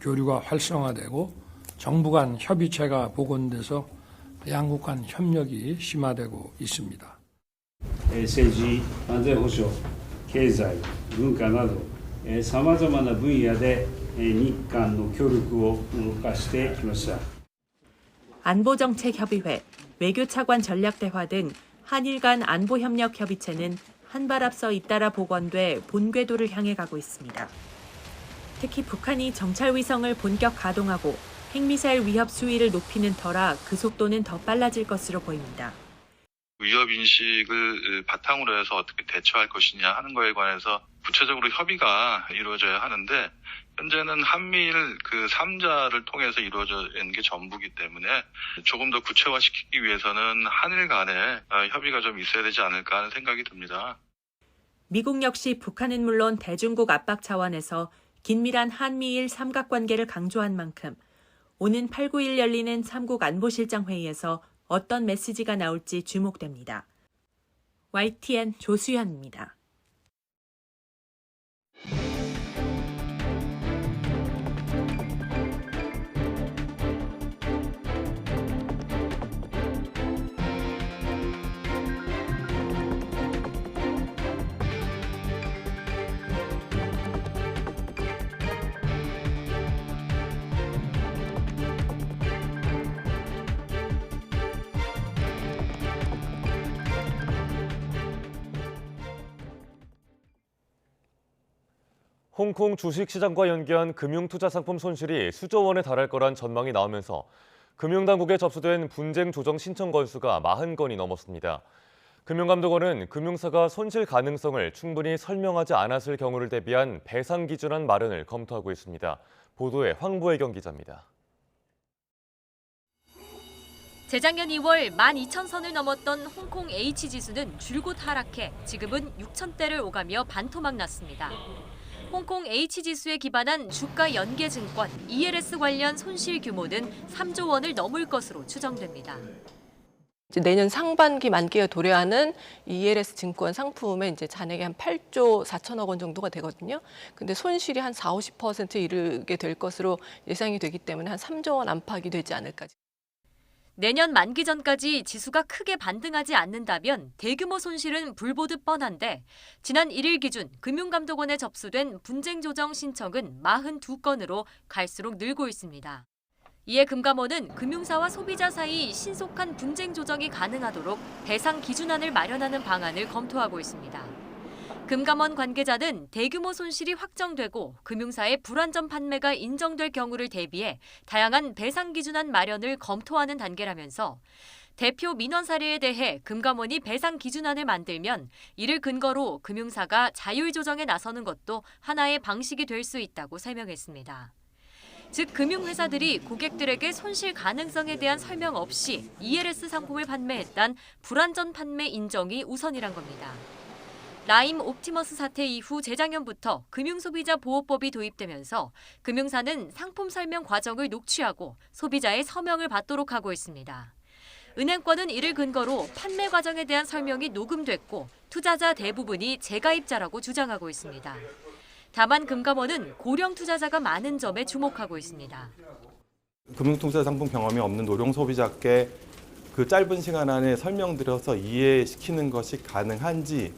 교류가 활성화되고 정부 간 협의체가 복원돼서 양국 간 협력이 심화되고 있습니다. 政治、安全保障、経済、文化などさまざまな分野で日韓の協力を動かしてきました。 안보정책협의회, 외교차관 전략대화 등 한일 간 안보협력협의체는 한 발 앞서 잇따라 복원돼 본궤도를 향해 가고 있습니다. 특히 북한이 정찰위성을 본격 가동하고 핵미사일 위협 수위를 높이는 터라 그 속도는 더 빨라질 것으로 보입니다. 위협 인식을 바탕으로 해서 어떻게 대처할 것이냐 하는 거에 관해서 구체적으로 협의가 이루어져야 하는데 현재는 한미일 그 3자를 통해서 이루어지는 게 전부기 때문에 조금 더 구체화시키기 위해서는 한일 간에 협의가 좀 있어야 되지 않을까 하는 생각이 듭니다. 미국 역시 북한은 물론 대중국 압박 차원에서 긴밀한 한미일 삼각관계를 강조한 만큼 오는 8, 9일 열리는 3국 안보실장 회의에서 어떤 메시지가 나올지 주목됩니다. YTN 조수연입니다. 홍콩 주식시장과 연계한 금융투자상품 손실이 수조 원에 달할 거란 전망이 나오면서 금융당국에 접수된 분쟁 조정 신청 건수가 40건이 넘었습니다. 금융감독원은 금융사가 손실 가능성을 충분히 설명하지 않았을 경우를 대비한 배상 기준안 마련을 검토하고 있습니다. 보도에 황보혜경 기자입니다. 재작년 2월 12,000선을 넘었던 홍콩 H지수는 줄곧 하락해 지금은 6,000대를 오가며 반토막 났습니다. 홍콩 H지수에 기반한 주가 연계증권 ELS 관련 손실 규모는 3조 원을 넘을 것으로 추정됩니다. 내년 상반기 만기에 도래하는 ELS 증권 상품의 이제 잔액이 한 8조 4천억 원 정도가 되거든요. 근데 손실이 한 40~50% 이르게 될 것으로 예상이 되기 때문에 한 3조 원 안팎이 되지 않을까. 내년 만기 전까지 지수가 크게 반등하지 않는다면 대규모 손실은 불보듯 뻔한데 지난 1일 기준 금융감독원에 접수된 분쟁 조정 신청은 42건으로 갈수록 늘고 있습니다. 이에 금감원은 금융사와 소비자 사이 신속한 분쟁 조정이 가능하도록 배상 기준안을 마련하는 방안을 검토하고 있습니다. 금감원 관계자는 대규모 손실이 확정되고 금융사의 불완전 판매가 인정될 경우를 대비해 다양한 배상 기준안 마련을 검토하는 단계라면서 대표 민원 사례에 대해 금감원이 배상 기준안을 만들면 이를 근거로 금융사가 자율 조정에 나서는 것도 하나의 방식이 될 수 있다고 설명했습니다. 즉 금융회사들이 고객들에게 손실 가능성에 대한 설명 없이 ELS 상품을 판매했단 불완전 판매 인정이 우선이란 겁니다. 라임 옵티머스 사태 이후 재작년부터 금융소비자보호법이 도입되면서 금융사는 상품 설명 과정을 녹취하고 소비자의 서명을 받도록 하고 있습니다. 은행권은 이를 근거로 판매 과정에 대한 설명이 녹음됐고 투자자 대부분이 재가입자라고 주장하고 있습니다. 다만 금감원은 고령 투자자가 많은 점에 주목하고 있습니다. 금융통사 상품 경험이 없는 노령 소비자께 그 짧은 시간 안에 설명드려서 이해시키는 것이 가능한지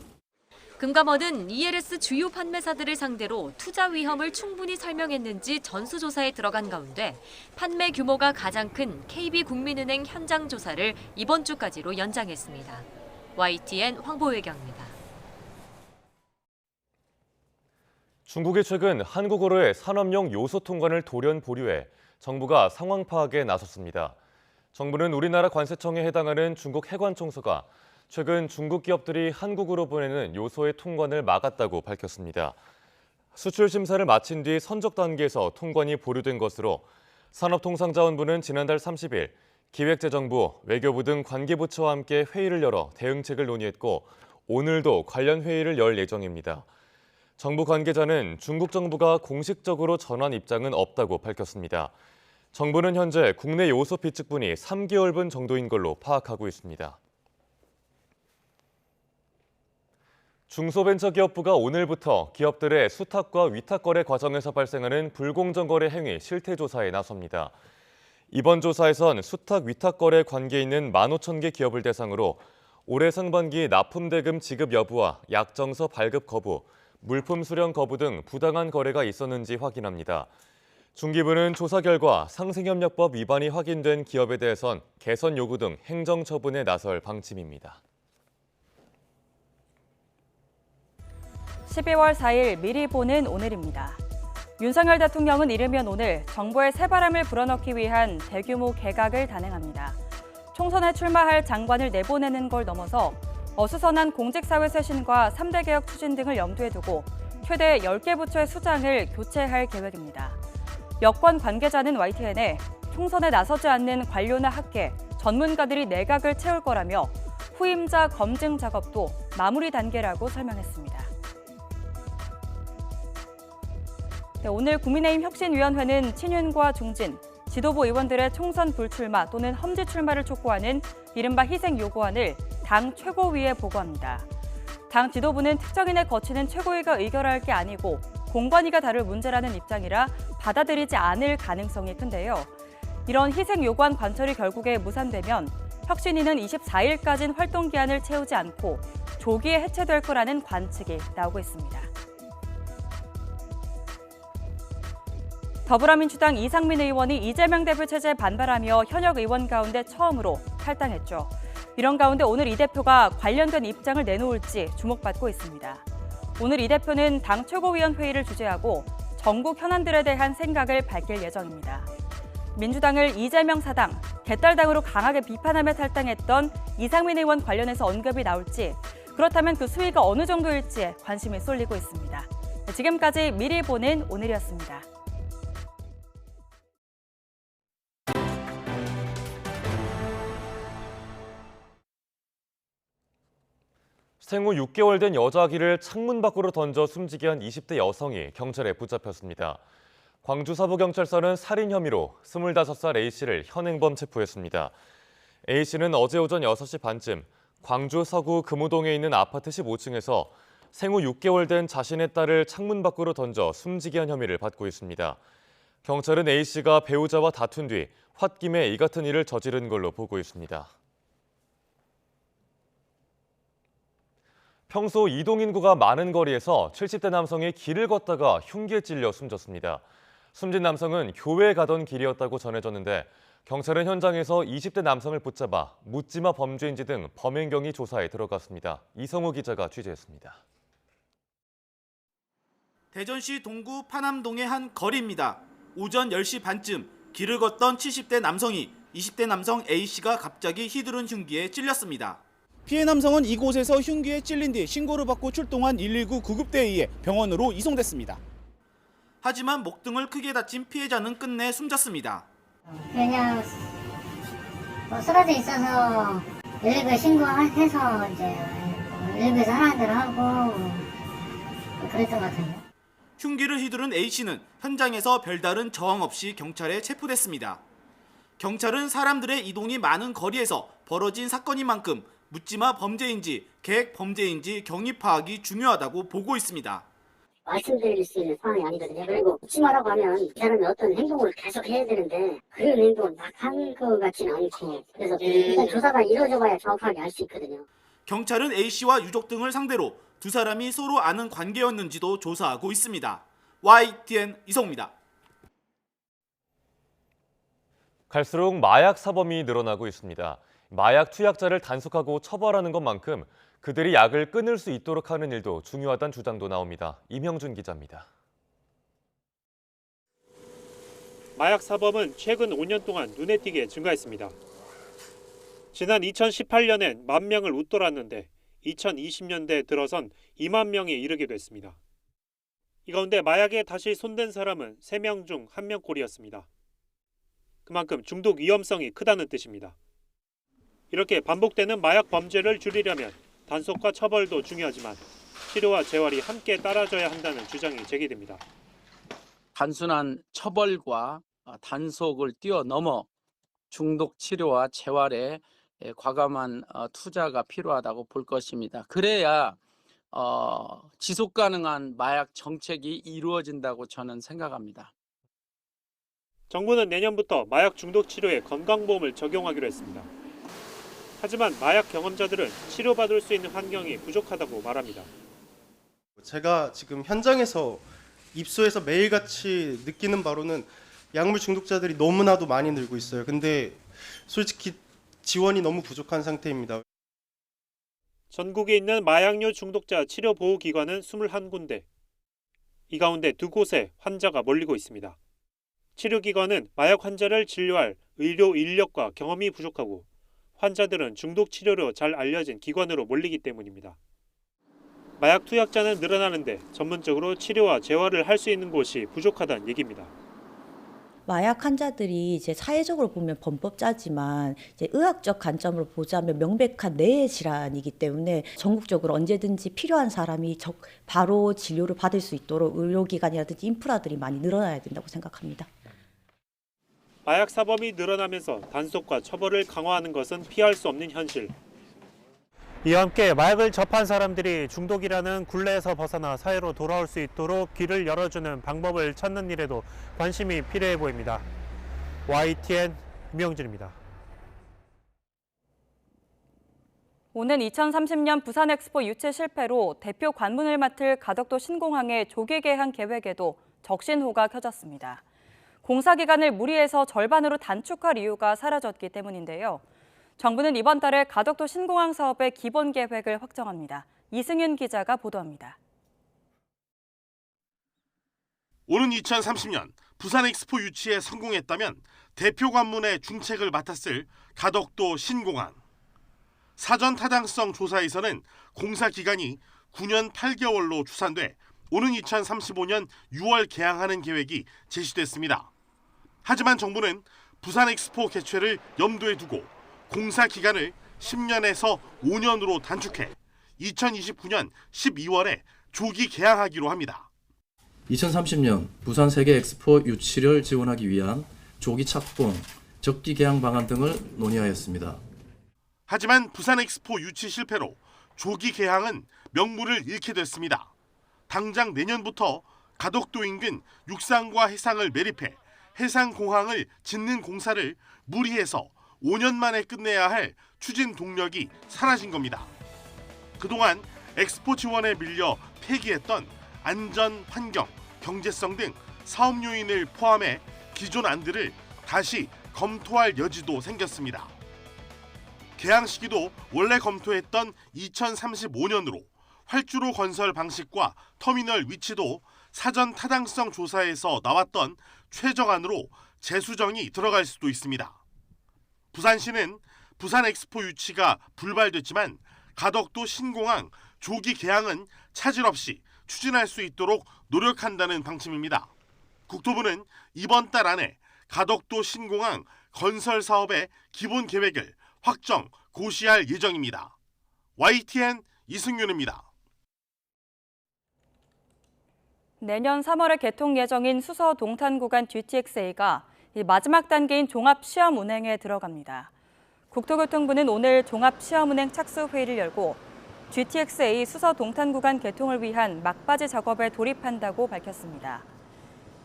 금감원은 ELS 주요 판매사들을 상대로 투자 위험을 충분히 설명했는지 전수조사에 들어간 가운데 판매 규모가 가장 큰 KB국민은행 현장 조사를 이번 주까지로 연장했습니다. YTN 황보혜경입니다. 중국이 최근 한국으로의 산업용 요소 통관을 돌연 보류해 정부가 상황 파악에 나섰습니다. 정부는 우리나라 관세청에 해당하는 중국 해관청서가 최근 중국 기업들이 한국으로 보내는 요소의 통관을 막았다고 밝혔습니다. 수출 심사를 마친 뒤 선적 단계에서 통관이 보류된 것으로 산업통상자원부는 지난달 30일 기획재정부, 외교부 등 관계부처와 함께 회의를 열어 대응책을 논의했고 오늘도 관련 회의를 열 예정입니다. 정부 관계자는 중국 정부가 공식적으로 전한 입장은 없다고 밝혔습니다. 정부는 현재 국내 요소 비축분이 3개월분 정도인 걸로 파악하고 있습니다. 중소벤처기업부가 오늘부터 기업들의 수탁과 위탁 거래 과정에서 발생하는 불공정 거래 행위 실태 조사에 나섭니다. 이번 조사에선 수탁 위탁 거래 관계에 있는 15,000개 기업을 대상으로 올해 상반기 납품 대금 지급 여부와 약정서 발급 거부, 물품 수령 거부 등 부당한 거래가 있었는지 확인합니다. 중기부는 조사 결과 상생협력법 위반이 확인된 기업에 대해선 개선 요구 등 행정 처분에 나설 방침입니다. 12월 4일 미리 보는 오늘입니다. 윤석열 대통령은 이르면 오늘 정부의 새바람을 불어넣기 위한 대규모 개각을 단행합니다. 총선에 출마할 장관을 내보내는 걸 넘어서 어수선한 공직사회 쇄신과 3대 개혁 추진 등을 염두에 두고 최대 10개 부처의 수장을 교체할 계획입니다. 여권 관계자는 YTN에 총선에 나서지 않는 관료나 학계, 전문가들이 내각을 채울 거라며 후임자 검증 작업도 마무리 단계라고 설명했습니다. 오늘 국민의힘 혁신위원회는 친윤과 중진, 지도부 의원들의 총선 불출마 또는 험지 출마를 촉구하는 이른바 희생 요구안을 당 최고위에 보고합니다. 당 지도부는 특정인의 거치는 최고위가 의결할 게 아니고 공관위가 다룰 문제라는 입장이라 받아들이지 않을 가능성이 큰데요. 이런 희생 요구안 관철이 결국에 무산되면 혁신위는 24일까지는 활동 기한을 채우지 않고 조기에 해체될 거라는 관측이 나오고 있습니다. 더불어민주당 이상민 의원이 이재명 대표 체제에 반발하며 현역 의원 가운데 처음으로 탈당했죠. 이런 가운데 오늘 이 대표가 관련된 입장을 내놓을지 주목받고 있습니다. 오늘 이 대표는 당 최고위원회의를 주재하고 전국 현안들에 대한 생각을 밝힐 예정입니다. 민주당을 이재명 사당, 개딸당으로 강하게 비판하며 탈당했던 이상민 의원 관련해서 언급이 나올지, 그렇다면 그 수위가 어느 정도일지에 관심이 쏠리고 있습니다. 지금까지 미리 보는 오늘이었습니다. 생후 6개월 된 여자 아기를 창문 밖으로 던져 숨지게 한 20대 여성이 경찰에 붙잡혔습니다. 광주 서부경찰서는 살인 혐의로 25살 A씨를 현행범 체포했습니다. A씨는 어제 오전 6시 반쯤 광주 서구 금호동에 있는 아파트 15층에서 생후 6개월 된 자신의 딸을 창문 밖으로 던져 숨지게 한 혐의를 받고 있습니다. 경찰은 A씨가 배우자와 다툰 뒤 홧김에 이 같은 일을 저지른 걸로 보고 있습니다. 평소 이동 인구가 많은 거리에서 70대 남성이 길을 걷다가 흉기에 찔려 숨졌습니다. 숨진 남성은 교회에 가던 길이었다고 전해졌는데 경찰은 현장에서 20대 남성을 붙잡아 묻지마 범죄인지 등 범행 경위 조사에 들어갔습니다. 이성우 기자가 취재했습니다. 대전시 동구 파남동의 한 거리입니다. 오전 10시 반쯤 길을 걷던 70대 남성이 20대 남성 A씨가 갑자기 휘두른 흉기에 찔렸습니다. 피해 남성은 이곳에서 흉기에 찔린 뒤 신고를 받고 출동한 119 구급대에 의해 병원으로 이송됐습니다. 하지만 목 등을 크게 다친 피해자는 끝내 숨졌습니다. 그냥 쓰러져 있어서 119에 신고해서 이제 119에서 하라는 대로 하고 그랬던 것 같은데. 흉기를 휘두른 A씨는 현장에서 별다른 저항 없이 경찰에 체포됐습니다. 경찰은 사람들의 이동이 많은 거리에서 벌어진 사건인 만큼 묻지마 범죄인지 계획 범죄인지 경위 파악이 중요하다고 보고 있습니다. 말씀드릴 수 있는 상황이 아니거든요. 그리고 묻지마라고 하면 이 사람이 어떤 행동을 계속 해야 되는데 그런 행동을 막 한 것 같지는 않고 그래서 일단 조사가 이루어져봐야 정확하게 알 수 있거든요. 경찰은 A씨와 유족 등을 상대로 두 사람이 서로 아는 관계였는지도 조사하고 있습니다. YTN 이성우입니다. 갈수록 마약 사범이 늘어나고 있습니다. 마약 투약자를 단속하고 처벌하는 것만큼 그들이 약을 끊을 수 있도록 하는 일도 중요하다는 주장도 나옵니다. 임형준 기자입니다. 마약 사범은 최근 5년 동안 눈에 띄게 증가했습니다. 지난 2018년엔 10,000명을 웃돌았는데 2020년대 들어선 2만 명에 이르게 됐습니다. 이 가운데 마약에 다시 손댄 사람은 3명 중 1명꼴이었습니다. 그만큼 중독 위험성이 크다는 뜻입니다. 이렇게 반복되는 마약 범죄를 줄이려면 단속과 처벌도 중요하지만 치료와 재활이 함께 따라줘야 한다는 주장이 제기됩니다. 단순한 처벌과 단속을 뛰어넘어 중독 치료와 재활에 과감한 투자가 필요하다고 볼 것입니다. 그래야 지속 가능한 마약 정책이 이루어진다고 저는 생각합니다. 정부는 내년부터 마약 중독 치료에 건강보험을 적용하기로 했습니다. 하지만 마약 경험자들은 치료받을 수 있는 환경이 부족하다고 말합니다. 제가 지금 현장에서 입소해서 매일같이 느끼는 바로는 약물 중독자들이 너무나도 많이 늘고 있어요. 근데 솔직히 지원이 너무 부족한 상태입니다. 전국에 있는 마약류 중독자 치료 보호 기관은 21군데. 이 가운데 2곳에 환자가 몰리고 있습니다. 치료기관은 마약 환자를 진료할 의료 인력과 경험이 부족하고 환자들은 중독 치료로 잘 알려진 기관으로 몰리기 때문입니다. 마약 투약자는 늘어나는데 전문적으로 치료와 재활을 할 수 있는 곳이 부족하다는 얘기입니다. 마약 환자들이 이제 사회적으로 보면 범법자지만 이제 의학적 관점으로 보자면 명백한 뇌의 질환이기 때문에 전국적으로 언제든지 필요한 사람이 바로 진료를 받을 수 있도록 의료기관이라든지 인프라들이 많이 늘어나야 된다고 생각합니다. 마약 사범이 늘어나면서 단속과 처벌을 강화하는 것은 피할 수 없는 현실. 이와 함께 마약을 접한 사람들이 중독이라는 굴레에서 벗어나 사회로 돌아올 수 있도록 길을 열어주는 방법을 찾는 일에도 관심이 필요해 보입니다. YTN 김영준입니다. 오는 2030년 부산엑스포 유치 실패로 대표 관문을 맡을 가덕도 신공항의 조기 개항 계획에도 적신호가 켜졌습니다. 공사 기간을 무리해서 절반으로 단축할 이유가 사라졌기 때문인데요. 정부는 이번 달에 가덕도 신공항 사업의 기본 계획을 확정합니다. 이승윤 기자가 보도합니다. 오는 2030년 부산엑스포 유치에 성공했다면 대표 관문의 중책을 맡았을 가덕도 신공항. 사전 타당성 조사에서는 공사 기간이 9년 8개월로 추산돼 오는 2035년 6월 개항하는 계획이 제시됐습니다. 하지만 정부는 부산엑스포 개최를 염두에 두고 공사 기간을 10년에서 5년으로 단축해 2029년 12월에 조기 개항하기로 합니다. 2030년 부산 세계 엑스포 유치를 지원하기 위한 조기 착공, 적기 개항 방안 등을 논의하였습니다. 하지만 부산엑스포 유치 실패로 조기 개항은 명분을 잃게 됐습니다. 당장 내년부터 가덕도 인근 육상과 해상을 매립해 해상공항을 짓는 공사를 무리해서 5년 만에 끝내야 할 추진 동력이 사라진 겁니다. 그동안 엑스포 지원에 밀려 폐기했던 안전, 환경, 경제성 등 사업 요인을 포함해 기존 안들을 다시 검토할 여지도 생겼습니다. 개항 시기도 원래 검토했던 2035년으로 활주로 건설 방식과 터미널 위치도 사전 타당성 조사에서 나왔던 최저안으로 재수정이 들어갈 수도 있습니다. 부산시는 부산엑스포 유치가 불발됐지만 가덕도 신공항 조기 개항은 차질 없이 추진할 수 있도록 노력한다는 방침입니다. 국토부는 이번 달 안에 가덕도 신공항 건설 사업의 기본 계획을 확정, 고시할 예정입니다. YTN 이승윤입니다. 내년 3월에 개통 예정인 수서 동탄 구간 GTX-A가 마지막 단계인 종합시험 운행에 들어갑니다. 국토교통부는 오늘 종합시험운행 착수회의를 열고 GTX-A 수서 동탄 구간 개통을 위한 막바지 작업에 돌입한다고 밝혔습니다.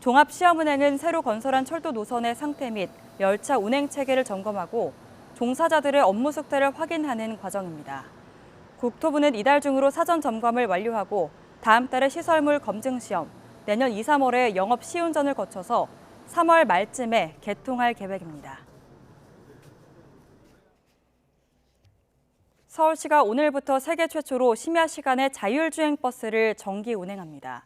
종합시험운행은 새로 건설한 철도 노선의 상태 및 열차 운행 체계를 점검하고 종사자들의 업무 속도를 확인하는 과정입니다. 국토부는 이달 중으로 사전 점검을 완료하고 다음 달에 시설물 검증 시험, 내년 2, 3월에 영업 시운전을 거쳐서 3월 말쯤에 개통할 계획입니다. 서울시가 오늘부터 세계 최초로 심야 시간에 자율주행 버스를 정기 운행합니다.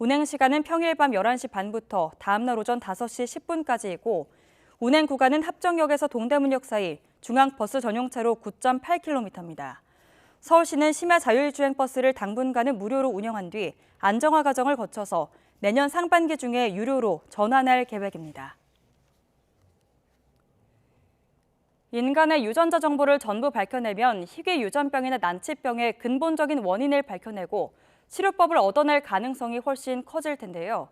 운행 시간은 평일 밤 11시 반부터 다음날 오전 5시 10분까지이고 운행 구간은 합정역에서 동대문역 사이 중앙버스 전용차로 9.8km입니다. 서울시는 심야 자율주행 버스를 당분간은 무료로 운영한 뒤 안정화 과정을 거쳐서 내년 상반기 중에 유료로 전환할 계획입니다. 인간의 유전자 정보를 전부 밝혀내면 희귀 유전병이나 난치병의 근본적인 원인을 밝혀내고 치료법을 얻어낼 가능성이 훨씬 커질 텐데요.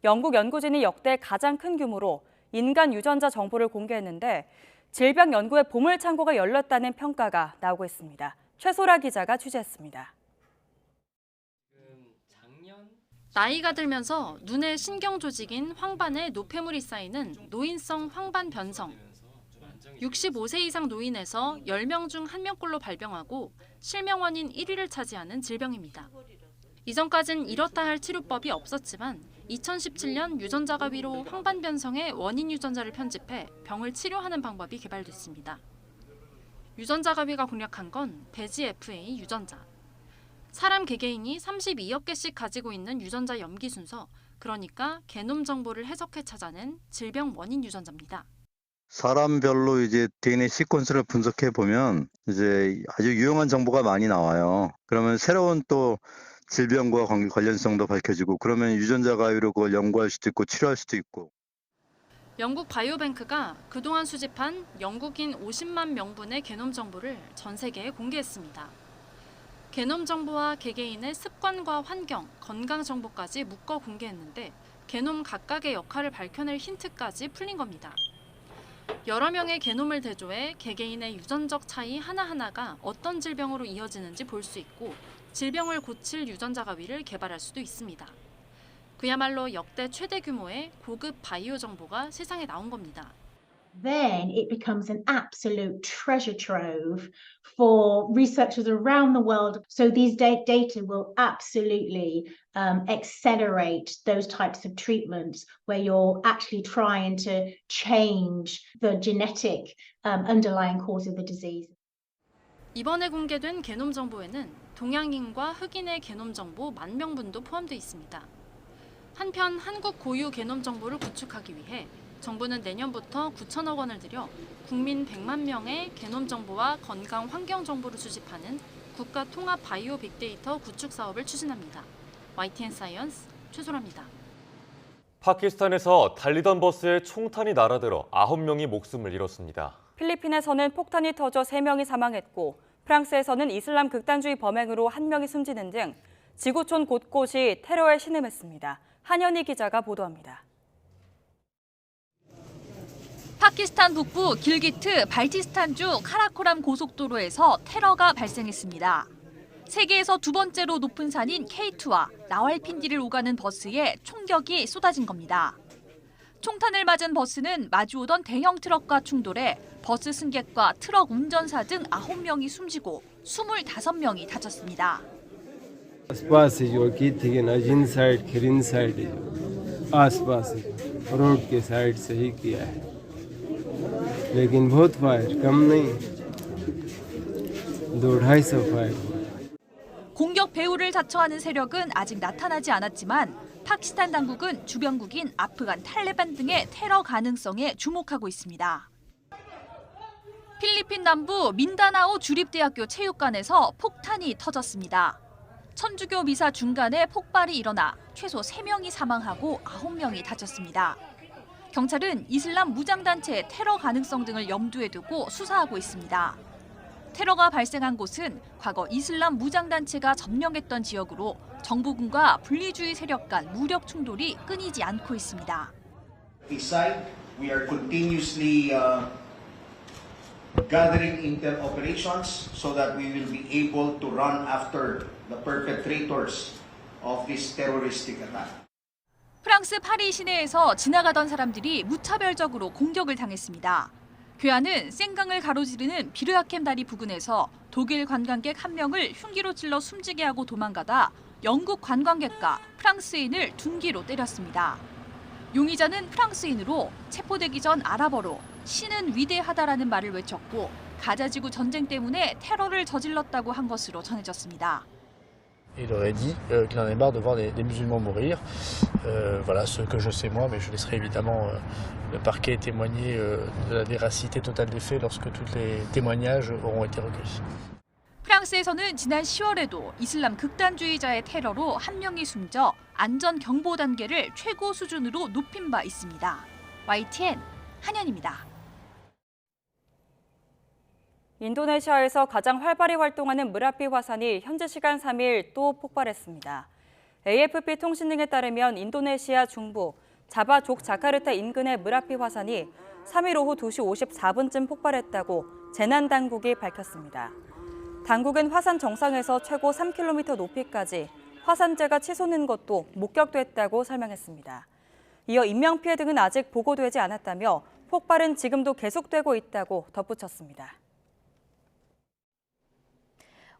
영국 연구진이 역대 가장 큰 규모로 인간 유전자 정보를 공개했는데 질병 연구의 보물창고가 열렸다는 평가가 나오고 있습니다. 최소라 기자가 취재했습니다. 나이가 들면서 눈의 신경 조직인 황반에 노폐물이 쌓이는 노인성 황반 변성. 65세 이상 노인에서 10명 중 1명꼴로 발병하고 실명 원인 1위를 차지하는 질병입니다. 이전까진 이렇다 할 치료법이 없었지만 2017년 유전자 가위로 황반 변성의 원인 유전자를 편집해 병을 치료하는 방법이 개발됐습니다. 유전자 가위가 공략한 건 배지 FA 유전자. 사람 개개인이 32억 개씩 가지고 있는 유전자 염기 순서, 그러니까 게놈 정보를 해석해 찾아낸 질병 원인 유전자입니다. 사람별로 이제 DNA 시퀀스를 분석해 보면 이제 아주 유용한 정보가 많이 나와요. 그러면 새로운 또 질병과 관련성도 밝혀지고 그러면 유전자 가위로 그걸 연구할 수도 있고 치료할 수도 있고. 영국 바이오뱅크가 그동안 수집한 영국인 50만 명분의 게놈 정보를 전 세계에 공개했습니다. 게놈 정보와 개개인의 습관과 환경, 건강 정보까지 묶어 공개했는데 게놈 각각의 역할을 밝혀낼 힌트까지 풀린 겁니다. 여러 명의 게놈을 대조해 개개인의 유전적 차이 하나하나가 어떤 질병으로 이어지는지 볼 수 있고 질병을 고칠 유전자 가위를 개발할 수도 있습니다. 그야말로 역대 최대 규모의 고급 바이오 정보가 세상에 나온 겁니다. Then it becomes an absolute treasure trove for researchers around the world. So these data will absolutely accelerate those types of treatments where you're actually trying to change the genetic underlying cause of the disease. 이번에 공개된 게놈 정보에는 동양인과 흑인의 게놈 정보 10,000분도 포함되어 있습니다. 한편 한국 고유 게놈 정보를 구축하기 위해 정부는 내년부터 9천억 원을 들여 국민 100만 명의 게놈 정보와 건강 환경 정보를 수집하는 국가 통합 바이오 빅데이터 구축 사업을 추진합니다. YTN 사이언스 최소라입니다. 파키스탄에서 달리던 버스에 총탄이 날아들어 9명이 목숨을 잃었습니다. 필리핀에서는 폭탄이 터져 3명이 사망했고 프랑스에서는 이슬람 극단주의 범행으로 1명이 숨지는 등 지구촌 곳곳이 테러에 신음했습니다. 한현희 기자가 보도합니다. 파키스탄 북부 길기트 발티스탄주 카라코람 고속도로에서 테러가 발생했습니다. 세계에서 두 번째로 높은 산인 K2와 라왈핀디를 오가는 버스에 총격이 쏟아진 겁니다. 총탄을 맞은 버스는 마주오던 대형 트럭과 충돌해 버스 승객과 트럭 운전사 등 9명이 숨지고 25명이 다쳤습니다. आसपास से जो की थी ना जिन साइड खिरिन साइड आसपास रोड के साइड से ही किया है लेकिन बहुत फायर कम नहीं 200-250 फायर 공격 배후를 자처하는 세력은 아직 나타나지 않았지만 파키스탄 당국은 주변국인 아프간 탈레반 등의 테러 가능성에 주목하고 있습니다. 필리핀 남부 민다나오 주립대학교 체육관에서 폭탄이 터졌습니다. 천주교 미사 중간에 폭발이 일어나 최소 3명이 사망하고 9명이 다쳤습니다. 경찰은 이슬람 무장단체의 테러 가능성 등을 염두에 두고 수사하고 있습니다. 테러가 발생한 곳은 과거 이슬람 무장단체가 점령했던 지역으로 정부군과 분리주의 세력 간 무력 충돌이 끊이지 않고 있습니다. We are continuously gathering intel operations so that we will be able to run after the perpetrators of this terroristic attack. 프랑스 파리 시내에서 지나가던 사람들이 무차별적으로 공격을 당했습니다. 괴한은 생강을 가로지르는 비르하켐 다리 부근에서 독일 관광객 1명을 흉기로 찔러 숨지게 하고 도망가다 영국 관광객과 프랑스인을 둔기로 때렸습니다. 용의자는 프랑스인으로 체포되기 전 아랍어로 신은 위대하다라는 말을 외쳤고 가자지구 전쟁 때문에 테러를 저질렀다고 한 것으로 전해졌습니다. Il aurait dit qu'il en avait marre de voir des musulmans mourir. Voilà ce que je sais moi, mais je laisserai évidemment le parquet témoigner de la véracité totale des faits lorsque tous les témoignages auront été recueillis. 프랑스에서는 지난 10월에도 이슬람 극단주의자의 테러로 한 명이 숨져 안전 경보 단계를 최고 수준으로 높인 바 있습니다. YTN 한현입니다. 인도네시아에서 가장 활발히 활동하는 무라피 화산이 현지 시간 3일 또 폭발했습니다. AFP 통신 등에 따르면 인도네시아 중부 자바 족자카르타 인근의 무라피 화산이 3일 오후 2시 54분쯤 폭발했다고 재난당국이 밝혔습니다. 당국은 화산 정상에서 최고 3km 높이까지 화산재가 치솟는 것도 목격됐다고 설명했습니다. 이어 인명피해 등은 아직 보고되지 않았다며 폭발은 지금도 계속되고 있다고 덧붙였습니다.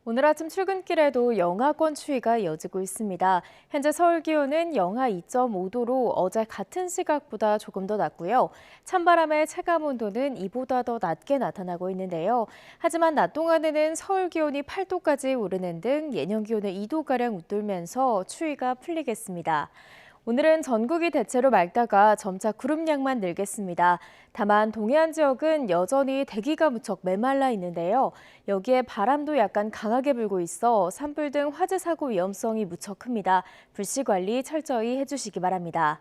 오늘 아침 출근길에도 영하권 추위가 이어지고 있습니다. 현재 서울 기온은 영하 2.5도로 어제 같은 시각보다 조금 더 낮고요. 찬바람의 체감온도는 이보다 더 낮게 나타나고 있는데요. 하지만 낮 동안에는 서울 기온이 8도까지 오르는 등 예년 기온을 2도가량 웃돌면서 추위가 풀리겠습니다. 오늘은 전국이 대체로 맑다가 점차 구름량만 늘겠습니다. 다만 동해안 지역은 여전히 대기가 무척 메말라 있는데요. 여기에 바람도 약간 강하게 불고 있어 산불 등 화재 사고 위험성이 무척 큽니다. 불씨 관리 철저히 해주시기 바랍니다.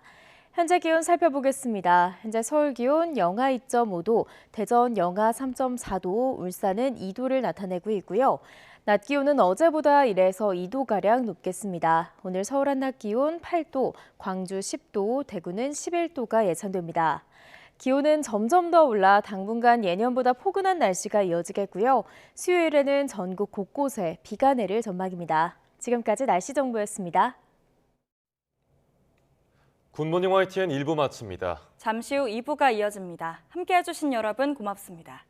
현재 기온 살펴보겠습니다. 현재 서울 기온 영하 2.5도, 대전 영하 3.4도, 울산은 2도를 나타내고 있고요. 낮 기온은 어제보다 1에서 2도가량 높겠습니다. 오늘 서울 한낮 기온 8도, 광주 10도, 대구는 11도가 예상됩니다. 기온은 점점 더 올라 당분간 예년보다 포근한 날씨가 이어지겠고요. 수요일에는 전국 곳곳에 비가 내릴 전망입니다. 지금까지 날씨 정보였습니다. 굿모닝 YTN 1부 마칩니다. 잠시 후 2부가 이어집니다. 함께해 주신 여러분 고맙습니다.